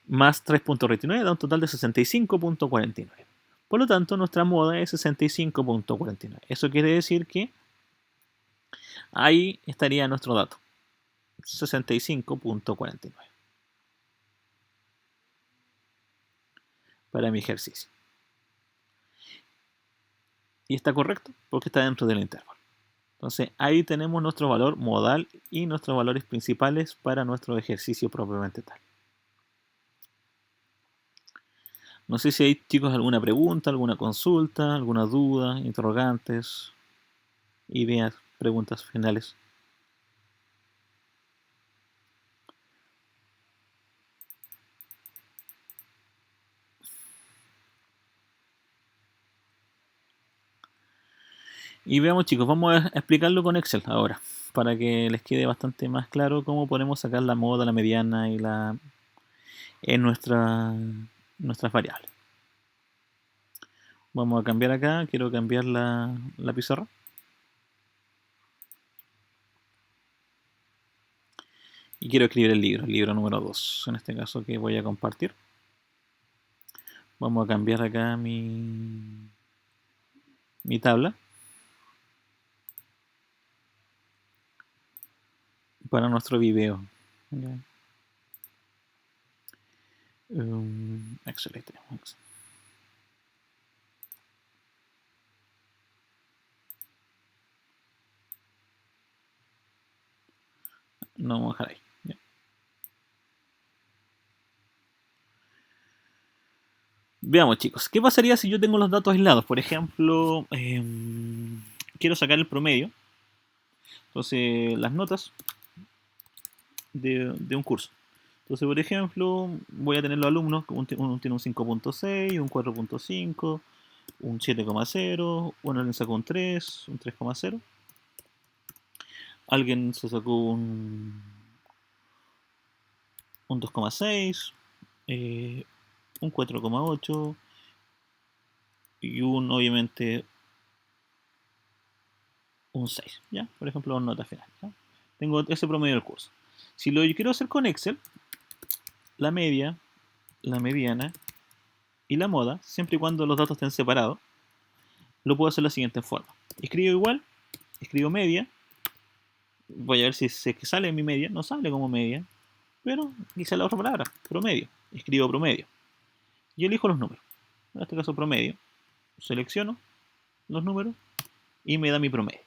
Speaker 1: Más 3.29 da un total de 65.49. Por lo tanto, nuestra moda es 65.49. Eso quiere decir que ahí estaría nuestro dato. 65.49 para mi ejercicio. Y está correcto porque está dentro del intervalo. Entonces ahí tenemos nuestro valor modal y nuestros valores principales para nuestro ejercicio propiamente tal. No sé si hay, chicos, alguna pregunta, alguna consulta, alguna duda, interrogantes, ideas, preguntas finales. Y veamos, chicos, vamos a explicarlo con Excel ahora, para que les quede bastante más claro cómo podemos sacar la moda, la mediana y en nuestras variables. Vamos a cambiar acá, quiero cambiar la pizarra. Y quiero escribir el libro número 2, en este caso que voy a compartir. Vamos a cambiar acá mi tabla para nuestro video. Excelente. No vamos a dejar ahí. Ya. Veamos, chicos, ¿qué pasaría si yo tengo los datos aislados? Por ejemplo, quiero sacar el promedio. Entonces, las notas de un curso. Entonces, por ejemplo, voy a tener los alumnos, uno tiene un 5.6, un 4.5, un 7.0, uno le sacó un 3, un 3.0. Alguien se sacó un 2.6, un 4.8 y obviamente, un 6, ¿ya? Por ejemplo, dos notas finales, ¿ya? Tengo ese promedio del curso. Si lo quiero hacer con Excel, la media, la mediana y la moda, siempre y cuando los datos estén separados, lo puedo hacer de la siguiente forma. Escribo igual, escribo media, voy a ver si sale mi media, no sale como media, pero quizá la otra palabra, promedio. Escribo promedio. Y elijo los números. En este caso promedio. Selecciono los números y me da mi promedio.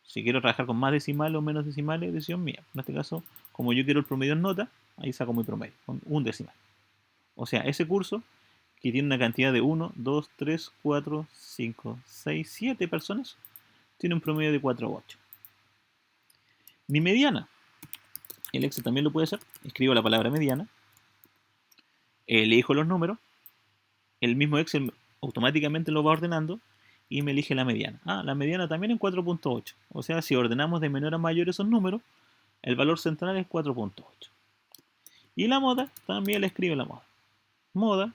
Speaker 1: Si quiero trabajar con más decimales o menos decimales, decisión mía. En este caso, como yo quiero el promedio en nota, ahí saco mi promedio, con un decimal. O sea, ese curso, que tiene una cantidad de 1, 2, 3, 4, 5, 6, 7 personas, tiene un promedio de 4,8. Mi mediana, el Excel también lo puede hacer. Escribo la palabra mediana, elijo los números, el mismo Excel automáticamente lo va ordenando y me elige la mediana. La mediana también en 4.8. O sea, si ordenamos de menor a mayor esos números, el valor central es 4.8. Y la moda, también le escribe la moda. Moda,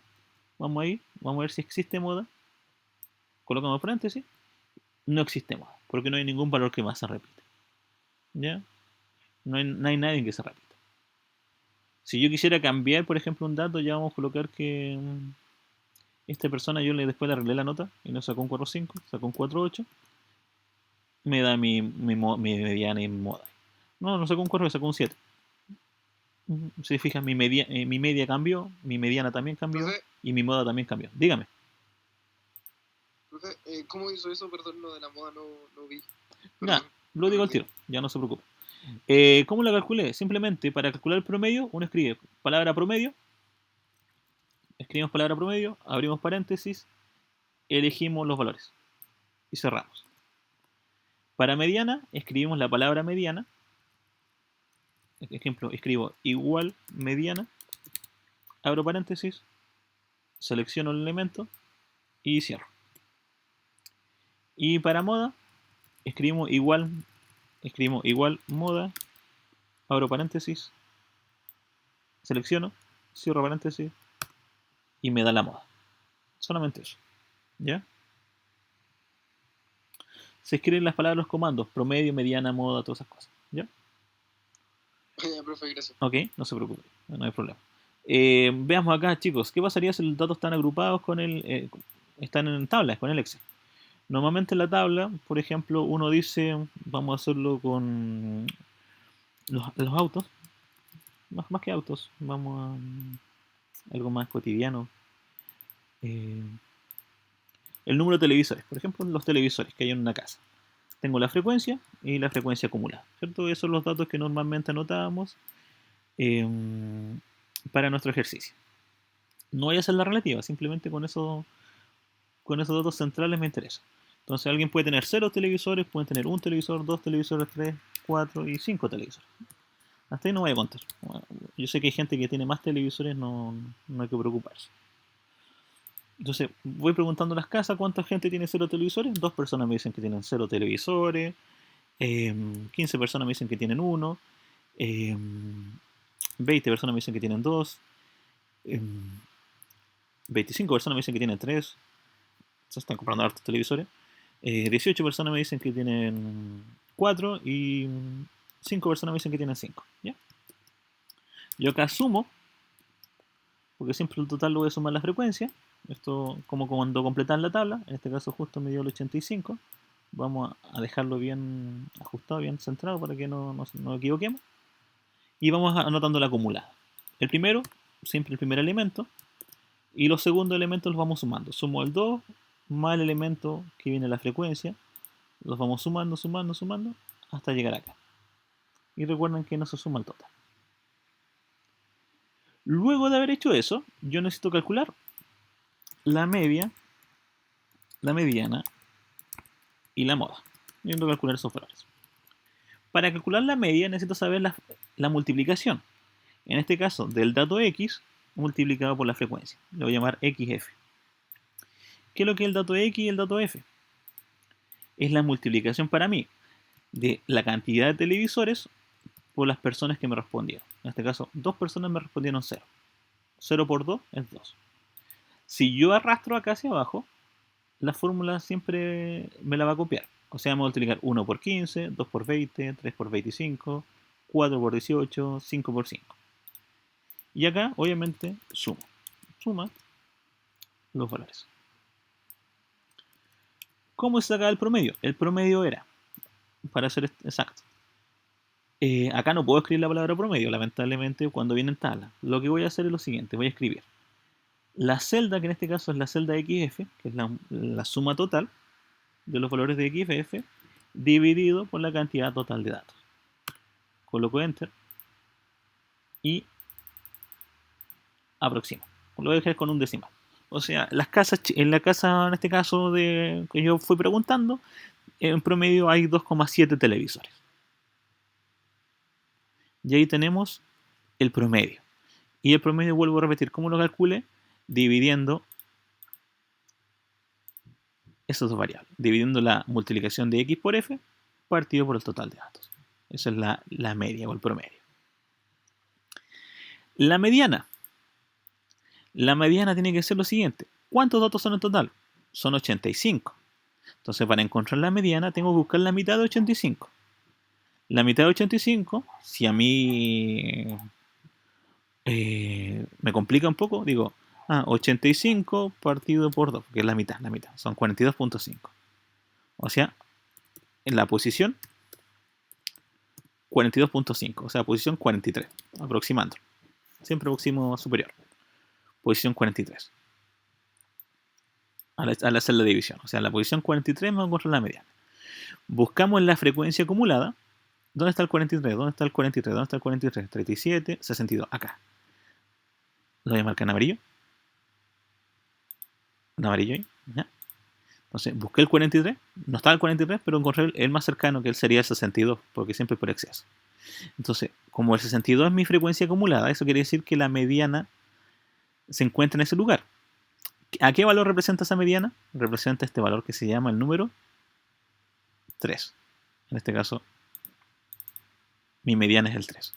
Speaker 1: vamos a ir, vamos a ver si existe moda. Colocamos paréntesis, no existe moda, porque no hay ningún valor que más se repita. ¿Ya? No hay nadie que se repita. Si yo quisiera cambiar, por ejemplo, un dato, ya vamos a colocar que esta persona después le arreglé la nota y no sacó un 4.5, sacó un 4.8, me da mi mediana y moda. No sacó un 4, sacó un 7. Si fijas, mi media cambió, mi mediana también cambió. Entonces, y mi moda también cambió. Dígame.
Speaker 2: Entonces, ¿cómo hizo eso? Perdón, lo de la moda no vi.
Speaker 1: Ya, lo digo al tiro, ya no se preocupe. ¿Cómo la calculé? Simplemente para calcular el promedio, uno escribe palabra promedio, escribimos palabra promedio, abrimos paréntesis, elegimos los valores y cerramos. Para mediana, escribimos la palabra mediana. Ejemplo, escribo igual mediana, abro paréntesis, selecciono el elemento y cierro. Y para moda, escribimos igual moda, abro paréntesis, selecciono, cierro paréntesis y me da la moda. Solamente eso. ¿Ya? Se escriben las palabras, los comandos, promedio, mediana, moda, todas esas cosas. ¿Ya?
Speaker 2: Ya, profe, gracias.
Speaker 1: Ok, no se preocupe, no hay problema. Veamos acá, chicos, ¿qué pasaría si los datos están agrupados con están en tablas, con el Excel? Normalmente en la tabla, por ejemplo, uno dice, vamos a hacerlo con los autos, más que autos, vamos a algo más cotidiano. El número de televisores, por ejemplo, los televisores que hay en una casa. Tengo la frecuencia y la frecuencia acumulada, ¿cierto? Esos son los datos que normalmente anotábamos eh, para nuestro ejercicio. No voy a hacer la relativa, simplemente con esos datos centrales me interesa. Entonces alguien puede tener 0 televisores, puede tener un televisor, 2 televisores, 3, 4 y 5 televisores. Hasta ahí no voy a contar. Bueno, yo sé que hay gente que tiene más televisores, no hay que preocuparse. Entonces voy preguntando a las casas cuánta gente tiene 0 televisores. 2 personas me dicen que tienen 0 televisores. 15 personas me dicen que tienen 1. 20 personas me dicen que tienen 2. 25 personas me dicen que tienen 3. Se están comprando hartos televisores. 18 personas me dicen que tienen 4 y 5 personas me dicen que tienen 5. ¿Ya? Yo acá sumo, porque siempre el total lo voy a sumar la frecuencia. Esto como cuando completan la tabla, en este caso justo me dio el 85. Vamos a dejarlo bien ajustado, bien centrado para que no nos equivoquemos. Y vamos anotando la acumulada. El primero, siempre el primer elemento. Y los segundos elementos los vamos sumando. Sumo el 2 más el elemento que viene la frecuencia. Los vamos sumando, sumando, sumando hasta llegar acá. Y recuerden que no se suma el total. Luego de haber hecho eso, yo necesito calcular la media, la mediana y la moda. Yo necesito calcular esos valores. Para calcular la media necesito saber la multiplicación. En este caso, del dato X multiplicado por la frecuencia. Le voy a llamar XF. ¿Qué es lo que es el dato X y el dato F? Es la multiplicación para mí de la cantidad de televisores por las personas que me respondieron. En este caso, 2 personas me respondieron 0. 0 por 2 es 2. Si yo arrastro acá hacia abajo, la fórmula siempre me la va a copiar. O sea, vamos a multiplicar 1 por 15, 2 por 20, 3 por 25, 4 por 18, 5 por 5. Y acá, obviamente, suma los valores. ¿Cómo se saca el promedio? El promedio era, para ser exacto, acá no puedo escribir la palabra promedio, lamentablemente, cuando viene en tabla. Lo que voy a hacer es lo siguiente, voy a escribir la celda, que en este caso es la celda XF, que es la suma total de los valores de XF, dividido por la cantidad total de datos. Coloco Enter y aproximo. Lo voy a dejar con un decimal. O sea, en la casa, en este caso, que yo fui preguntando, en promedio hay 2,7 televisores. Y ahí tenemos el promedio. Y el promedio, vuelvo a repetir, ¿cómo lo calcule? Dividiendo esas dos variables. Dividiendo la multiplicación de X por F partido por el total de datos. Esa es la media o el promedio. La mediana. La mediana tiene que ser lo siguiente. ¿Cuántos datos son en total? Son 85. Entonces, para encontrar la mediana, tengo que buscar la mitad de 85. La mitad de 85, si a mí me complica un poco, digo, 85 partido por 2, que es la mitad, son 42.5. O sea, en la posición 42.5, o sea, posición 43, aproximando. Siempre aproximo superior. Posición 43. Al hacer la división. O sea, en la posición 43 me voy a encontrar la mediana. Buscamos la frecuencia acumulada. ¿Dónde está el 43? ¿Dónde está el 43? ¿Dónde está el 43? 37, 62. Acá. Lo voy a marcar en amarillo. En amarillo ahí. ¿Ya? Entonces, busqué el 43. No estaba el 43, pero encontré el más cercano, que él sería el 62, porque siempre es por exceso. Entonces, como el 62 es mi frecuencia acumulada, eso quiere decir que la mediana se encuentra en ese lugar. ¿A qué valor representa esa mediana? Representa este valor que se llama el número 3. En este 3. Mi mediana es el 3.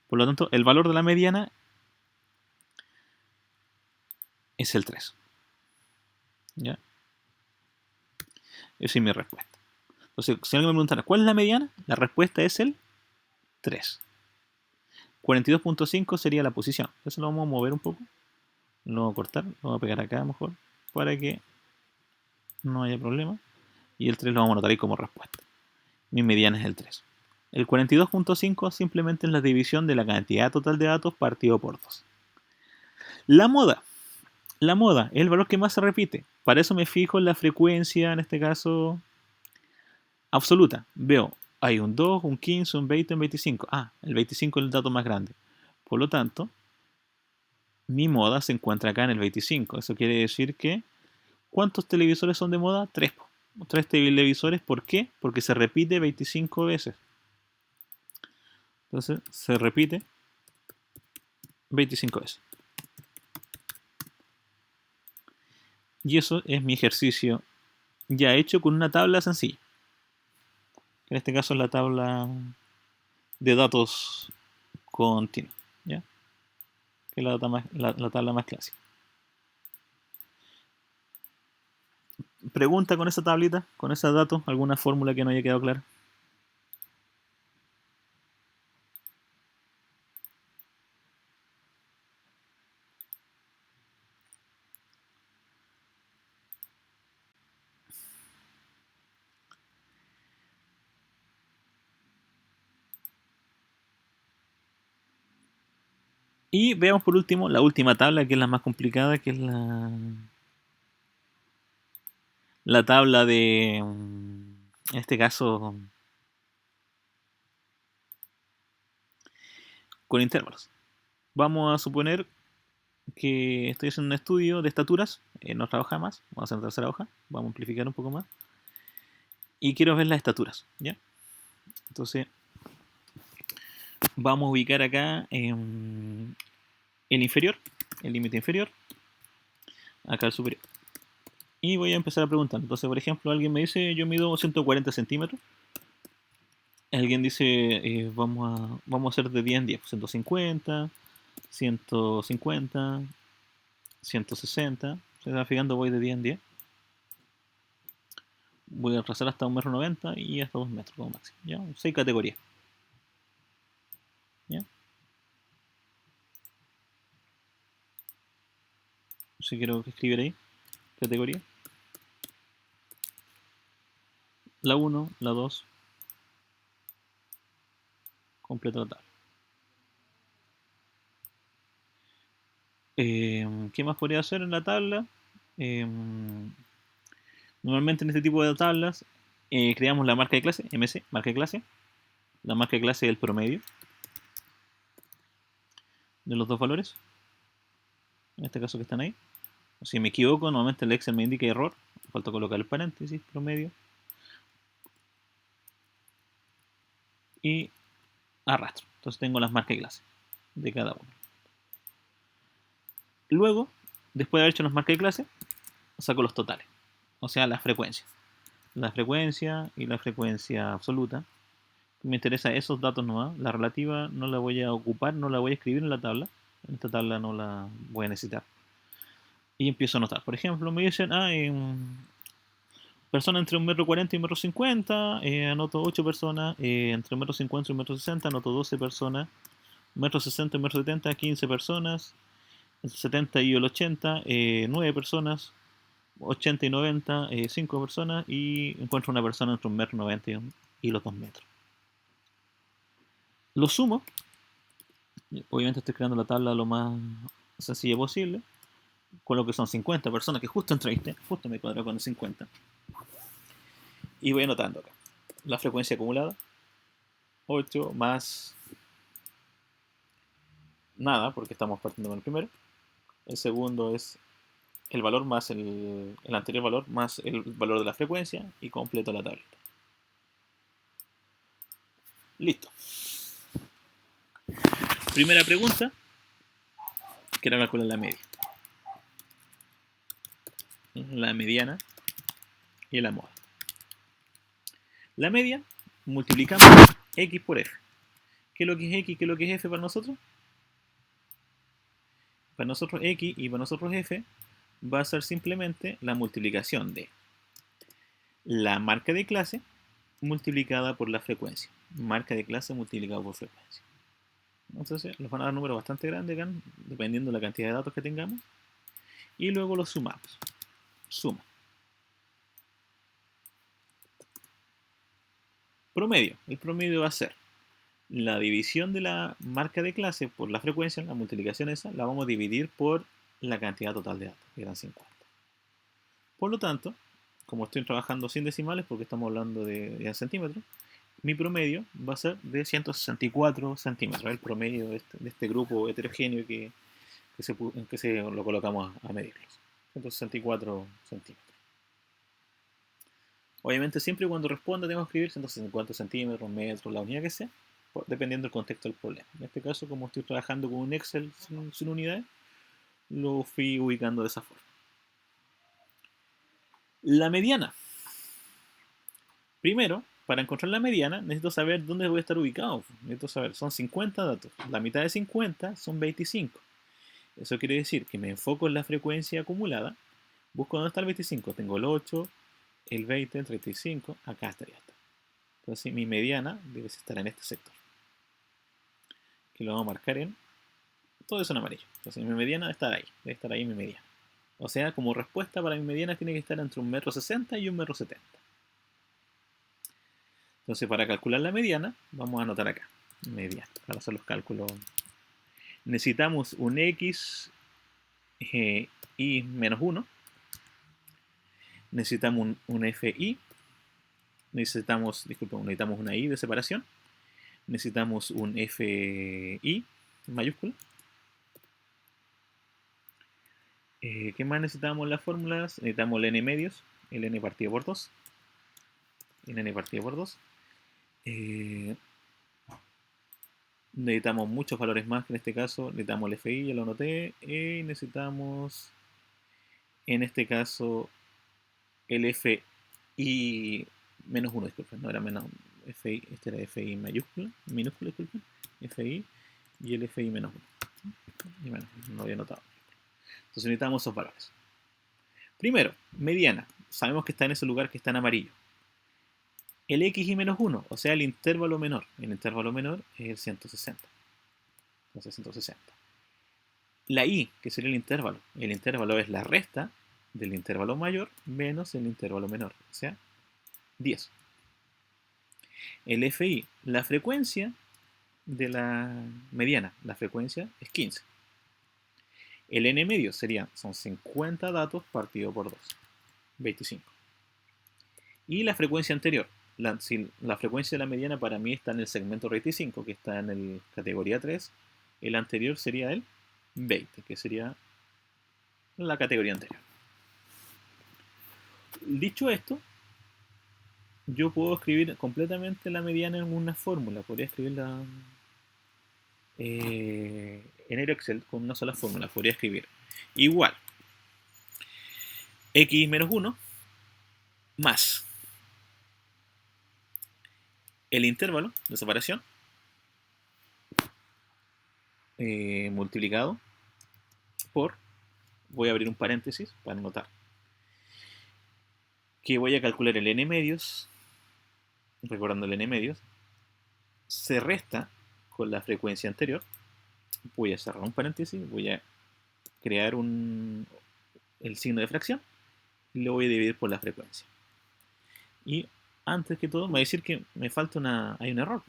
Speaker 1: Por lo tanto, el valor de la mediana es el 3. ¿Ya? Esa es mi respuesta. Entonces, si alguien me preguntara, ¿cuál es la mediana? La respuesta es el 3. 42.5 sería la posición. Eso lo vamos a mover un poco. Lo vamos a cortar, lo vamos a pegar acá mejor, para que no haya problema. Y el 3 lo vamos a anotar ahí como respuesta. Mi mediana es el 3. El 42.5 simplemente es la división de la cantidad total de datos partido por 2. La moda. La moda es el valor que más se repite. Para eso me fijo en la frecuencia, en este caso, absoluta. Veo, hay un 2, un 15, un 20, un 25. Ah, el 25 es el dato más grande. Por lo tanto, mi moda se encuentra acá en el 25. Eso quiere decir que, ¿cuántos televisores son de moda? 3. 3 televisores, ¿por qué? Porque se repite 25 veces. Entonces, se repite 25 veces. Y eso es mi ejercicio ya hecho con una tabla sencilla. En este caso es la tabla de datos continuos, ¿ya? Que es la tabla más clásica. Pregunta con esa tablita, con esos datos, alguna fórmula que no haya quedado clara. Y veamos por último la última tabla, que es la más complicada, que es la tabla de, en este caso, con intervalos. Vamos a suponer que estoy haciendo un estudio de estaturas en otra hoja más, vamos a hacer una tercera hoja, vamos a amplificar un poco más, y quiero ver las estaturas, ¿ya? Entonces, vamos a ubicar acá el inferior, el límite inferior, acá el superior. Y voy a empezar a preguntar. Entonces, por ejemplo, alguien me dice, yo mido 140 centímetros. Alguien dice, vamos a hacer de 10 en 10, 150, 150, 160. Se va fijando, voy de 10 en 10. Voy a trazar hasta 1,90 m y hasta 2 metros como máximo. ¿Ya? 6 categorías. ¿Ya? Si quiero escribir ahí, categoría. La 1, la 2, completa la tabla. ¿Qué más podría hacer en la tabla? Normalmente en este tipo de tablas creamos la marca de clase, MC, marca de clase. La marca de clase es el promedio de los dos valores, en este caso que están ahí. Si me equivoco, normalmente el Excel me indica error, falta colocar el paréntesis, promedio, y arrastro. Entonces tengo las marcas de clase de cada uno. Luego, después de haber hecho las marcas de clase, saco los totales, o sea, las frecuencias. La frecuencia y la frecuencia absoluta. Me interesa esos datos nomás. La relativa no la voy a ocupar, no la voy a escribir en la tabla. En esta tabla no la voy a necesitar. Y empiezo a anotar. Por ejemplo, me dicen, persona entre 1,40 m y 1,50 m, anoto 8 personas, entre 1,50 m y 1,60 m, anoto 12 personas, 1,60 m y 1,70 m, 15 personas, entre 70 y el 80, 9 personas, 80 y 90, 5 personas, y encuentro una persona entre 1,90 m y los 2 metros. Lo sumo, obviamente estoy creando la tabla lo más sencilla posible, con lo que son 50 personas, que justo entrevisté, justo me cuadro con el 50. Y voy anotando acá. La frecuencia acumulada, 8 más nada, porque estamos partiendo con el primero. El segundo es el valor más el anterior valor más el valor de la frecuencia, y completo la tablita. Listo. Primera pregunta, que era calcular la media. La mediana y la moda. La media multiplicamos x por f. ¿Qué es lo que es x y qué es lo que es f para nosotros? Para nosotros x y para nosotros f va a ser simplemente la multiplicación de la marca de clase multiplicada por la frecuencia. Marca de clase multiplicada por frecuencia. Entonces nos van a dar números bastante grandes, dependiendo de la cantidad de datos que tengamos. Y luego los sumamos. Suma. Promedio. El promedio va a ser la división de la marca de clase por la frecuencia, la multiplicación esa, la vamos a dividir por la cantidad total de datos, que eran 50. Por lo tanto, como estoy trabajando sin decimales, porque estamos hablando de centímetros, mi promedio va a ser de 164 centímetros, el promedio de este grupo heterogéneo que lo colocamos a medirlos. 164 centímetros. Obviamente siempre y cuando responda tengo que escribir 150 centímetros, metros, la unidad que sea, dependiendo del contexto del problema. En este caso, como estoy trabajando con un Excel sin unidades, lo fui ubicando de esa forma. La mediana. Primero, para encontrar la mediana, necesito saber dónde voy a estar ubicado. Necesito saber, son 50 datos. La mitad de 50 son 25. Eso quiere decir que me enfoco en la frecuencia acumulada. Busco dónde está el 25. Tengo el 8, el 20, el 35. Acá estaría. Entonces mi mediana debe estar en este sector. Que lo vamos a marcar en... Todo eso en amarillo. Entonces mi mediana debe estar ahí. Debe estar ahí mi mediana. O sea, como respuesta para mi mediana tiene que estar entre 1,60 m y 1,70 m. Entonces, para calcular la mediana, vamos a anotar acá, mediana, para hacer los cálculos. Necesitamos un x y menos 1. Necesitamos un fi. Necesitamos una i de separación. Necesitamos un fi mayúscula. ¿Qué más necesitamos en las fórmulas? Necesitamos el n medios, el n partido por 2. El n partido por 2. Necesitamos muchos valores más, que en este caso necesitamos el FI, ya lo anoté, y necesitamos en este caso el FI menos 1, disculpen, no era menos 1, FI, este era FI minúscula, disculpen, FI y el FI menos 1. Y bueno, no lo había notado. Entonces necesitamos esos valores. Primero, mediana. Sabemos que está en ese lugar que está en amarillo. El x y menos 1, o sea, el intervalo menor. El intervalo menor es el 160. Entonces 160. La i, que sería el intervalo. El intervalo es la resta del intervalo mayor menos el intervalo menor, o sea, 10. El fi, la frecuencia de la mediana, la frecuencia es 15. El n medio son 50 datos partido por 2, 25. Y la frecuencia anterior, la frecuencia de la mediana para mí está en el segmento 25, que está en el categoría 3, el anterior sería el 20, que sería la categoría anterior. Dicho esto, yo puedo escribir completamente la mediana en una fórmula. Podría escribirla en el Excel con una sola fórmula. Podría escribir igual x menos 1 más el intervalo de separación multiplicado por, voy a abrir un paréntesis para anotar, que voy a calcular el n medios, recordando el n medios, se resta con la frecuencia anterior. Voy a cerrar un paréntesis, voy a crear el signo de fracción y lo voy a dividir por la frecuencia. Y antes que todo me va a decir que me falta hay un error,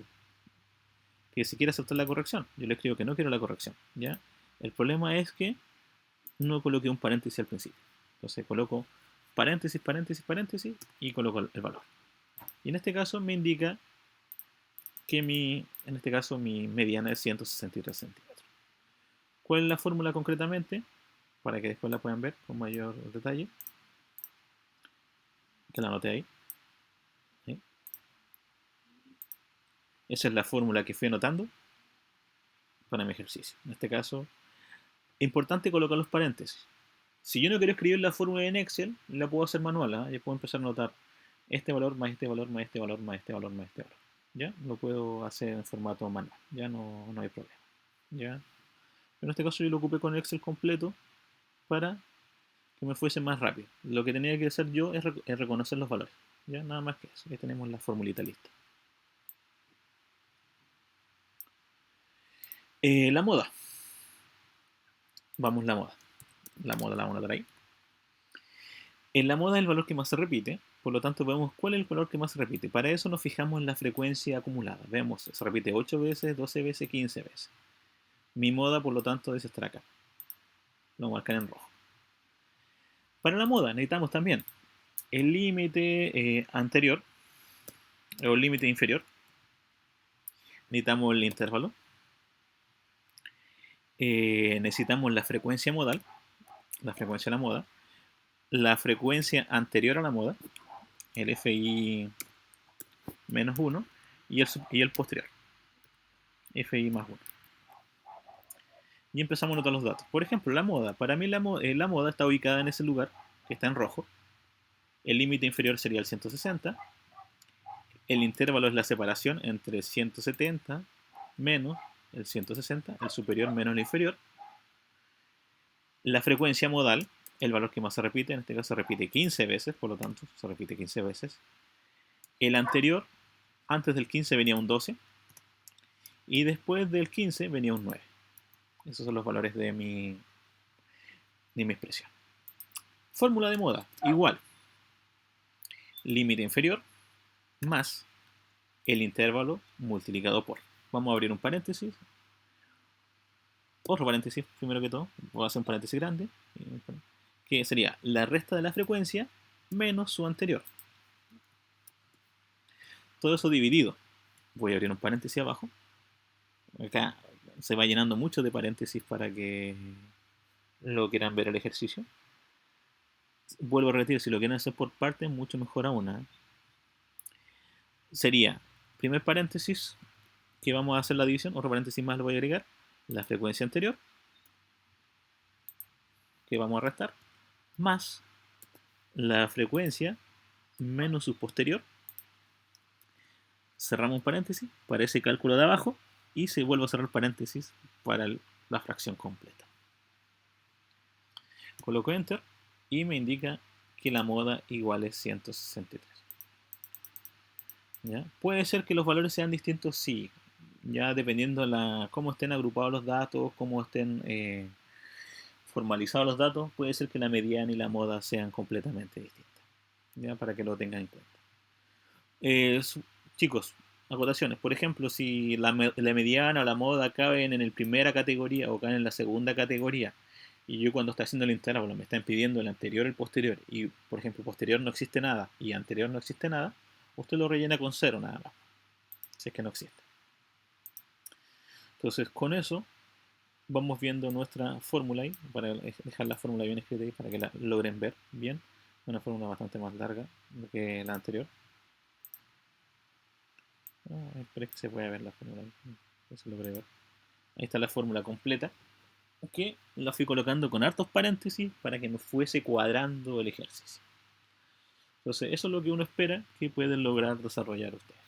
Speaker 1: que si quiere aceptar la corrección. Yo le escribo que no quiero la corrección, ¿ya? El problema es que no coloqué un paréntesis al principio. Entonces coloco paréntesis, paréntesis, paréntesis y coloco el valor. Y en este caso me indica que mi mediana es 163 centímetros. ¿Cuál es la fórmula concretamente? Para que después la puedan ver con mayor detalle. Que la anoté ahí. ¿Sí? Esa es la fórmula que fui anotando para mi ejercicio. En este caso, importante colocar los paréntesis. Si yo no quiero escribir la fórmula en Excel, la puedo hacer manual. Yo puedo empezar a anotar este valor más este valor más este valor más este valor más este valor. ¿Ya? Lo puedo hacer en formato manual. Ya no hay problema. ¿Ya? En este caso yo lo ocupé con el Excel completo para que me fuese más rápido. Lo que tenía que hacer yo es reconocer los valores. Ya nada más que eso. Ya tenemos la formulita lista. La moda. Vamos la moda. La moda la vamos a dar ahí. En la moda es el valor que más se repite, por lo tanto vemos cuál es el valor que más se repite. Para eso nos fijamos en la frecuencia acumulada. Vemos, se repite 8 veces, 12 veces, 15 veces. Mi moda, por lo tanto, debe estar acá. Lo voy a marcar en rojo. Para la moda necesitamos también el límite anterior o el límite inferior. Necesitamos el intervalo. Necesitamos la frecuencia modal, la frecuencia de la moda, la frecuencia anterior a la moda, el FI menos 1 y el posterior, FI más 1. Y empezamos a anotar los datos. Por ejemplo, la moda. Para mí la moda está ubicada en ese lugar, que está en rojo. El límite inferior sería el 160. El intervalo es la separación entre 170 menos el 160, el superior menos el inferior. La frecuencia modal, el valor que más se repite, en este caso se repite 15 veces, por lo tanto, se repite 15 veces. El anterior, antes del 15 venía un 12, y después del 15 venía un 9. Esos son los valores de mi expresión. Fórmula de moda, igual. Límite inferior más el intervalo multiplicado por. Vamos a abrir un paréntesis. Otro paréntesis, primero que todo. Voy a hacer un paréntesis grande. Que sería la resta de la frecuencia menos su anterior. Todo eso dividido. Voy a abrir un paréntesis abajo. Acá se va llenando mucho de paréntesis para que lo quieran ver el ejercicio. Vuelvo a repetir, si lo quieren hacer por partes, mucho mejor aún. Sería, primer paréntesis, que vamos a hacer la división, otro paréntesis más le voy a agregar, la frecuencia anterior, que vamos a restar, más la frecuencia menos su posterior. Cerramos un paréntesis para ese cálculo de abajo y se vuelve a cerrar el paréntesis para la fracción completa. Coloco Enter y me indica que la moda igual es 163. ¿Ya? Puede ser que los valores sean distintos, sí, ya dependiendo cómo estén agrupados los datos, cómo estén formalizados los datos, puede ser que la mediana y la moda sean completamente distintas, ¿ya? Para que lo tengan en cuenta. Eh, Chicos, acotaciones, por ejemplo, si la mediana o la moda caben en la primera categoría o caben en la segunda categoría, y yo cuando estoy haciendo el intervalo me están pidiendo el anterior y el posterior, y por ejemplo posterior no existe nada y anterior no existe nada, usted lo rellena con 0 nada más, si es que no existe. Entonces con eso vamos viendo nuestra fórmula ahí, para dejar la fórmula bien escrita ahí para que la logren ver bien. Una fórmula bastante más larga que la anterior. Espero que se pueda ver la fórmula ahí. Se logre ver. Ahí está la fórmula completa, que la fui colocando con hartos paréntesis para que me fuese cuadrando el ejercicio. Entonces eso es lo que uno espera que pueden lograr desarrollar ustedes.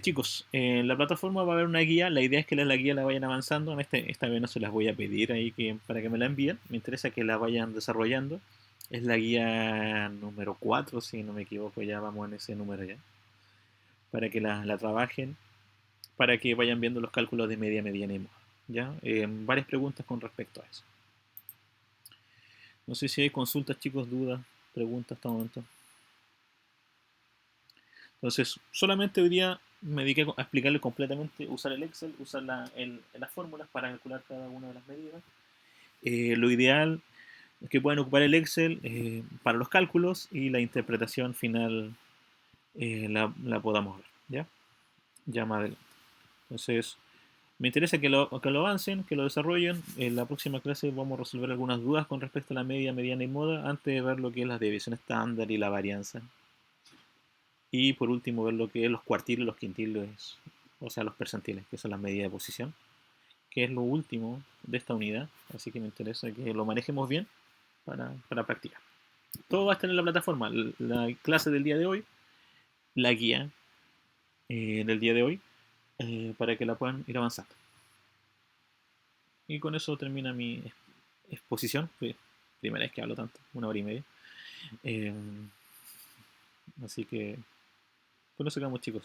Speaker 1: Chicos, en la plataforma va a haber una guía. La idea es que la guía la vayan avanzando. Esta vez no se las voy a pedir ahí para que me la envíen. Me interesa que la vayan desarrollando. Es la guía número 4, si no me equivoco. Ya vamos en ese número ya. Para que la trabajen. Para que vayan viendo los cálculos de media, mediana y moda. ¿Ya? Varias preguntas con respecto a eso. No sé si hay consultas, chicos, dudas, preguntas hasta el momento. Entonces, solamente hoy día me dediqué a explicarles completamente, usar el Excel, usar las fórmulas para calcular cada una de las medidas. Lo ideal es que puedan ocupar el Excel para los cálculos y la interpretación final la podamos ver, ¿ya? Ya más adelante. Entonces, me interesa que lo avancen, que lo desarrollen. En la próxima clase vamos a resolver algunas dudas con respecto a la media, mediana y moda, antes de ver lo que es la desviación estándar y la varianza. Y por último, ver lo que es los cuartiles, los quintiles, o sea, los percentiles, que son las medidas de posición, que es lo último de esta unidad. Así que me interesa que lo manejemos bien para practicar. Todo va a estar en la plataforma. La clase del día de hoy, la guía del día de hoy, para que la puedan ir avanzando. Y con eso termina mi exposición. Primera vez que hablo tanto, 1 hora y media. Eh, Así que, con eso quedamos, chicos.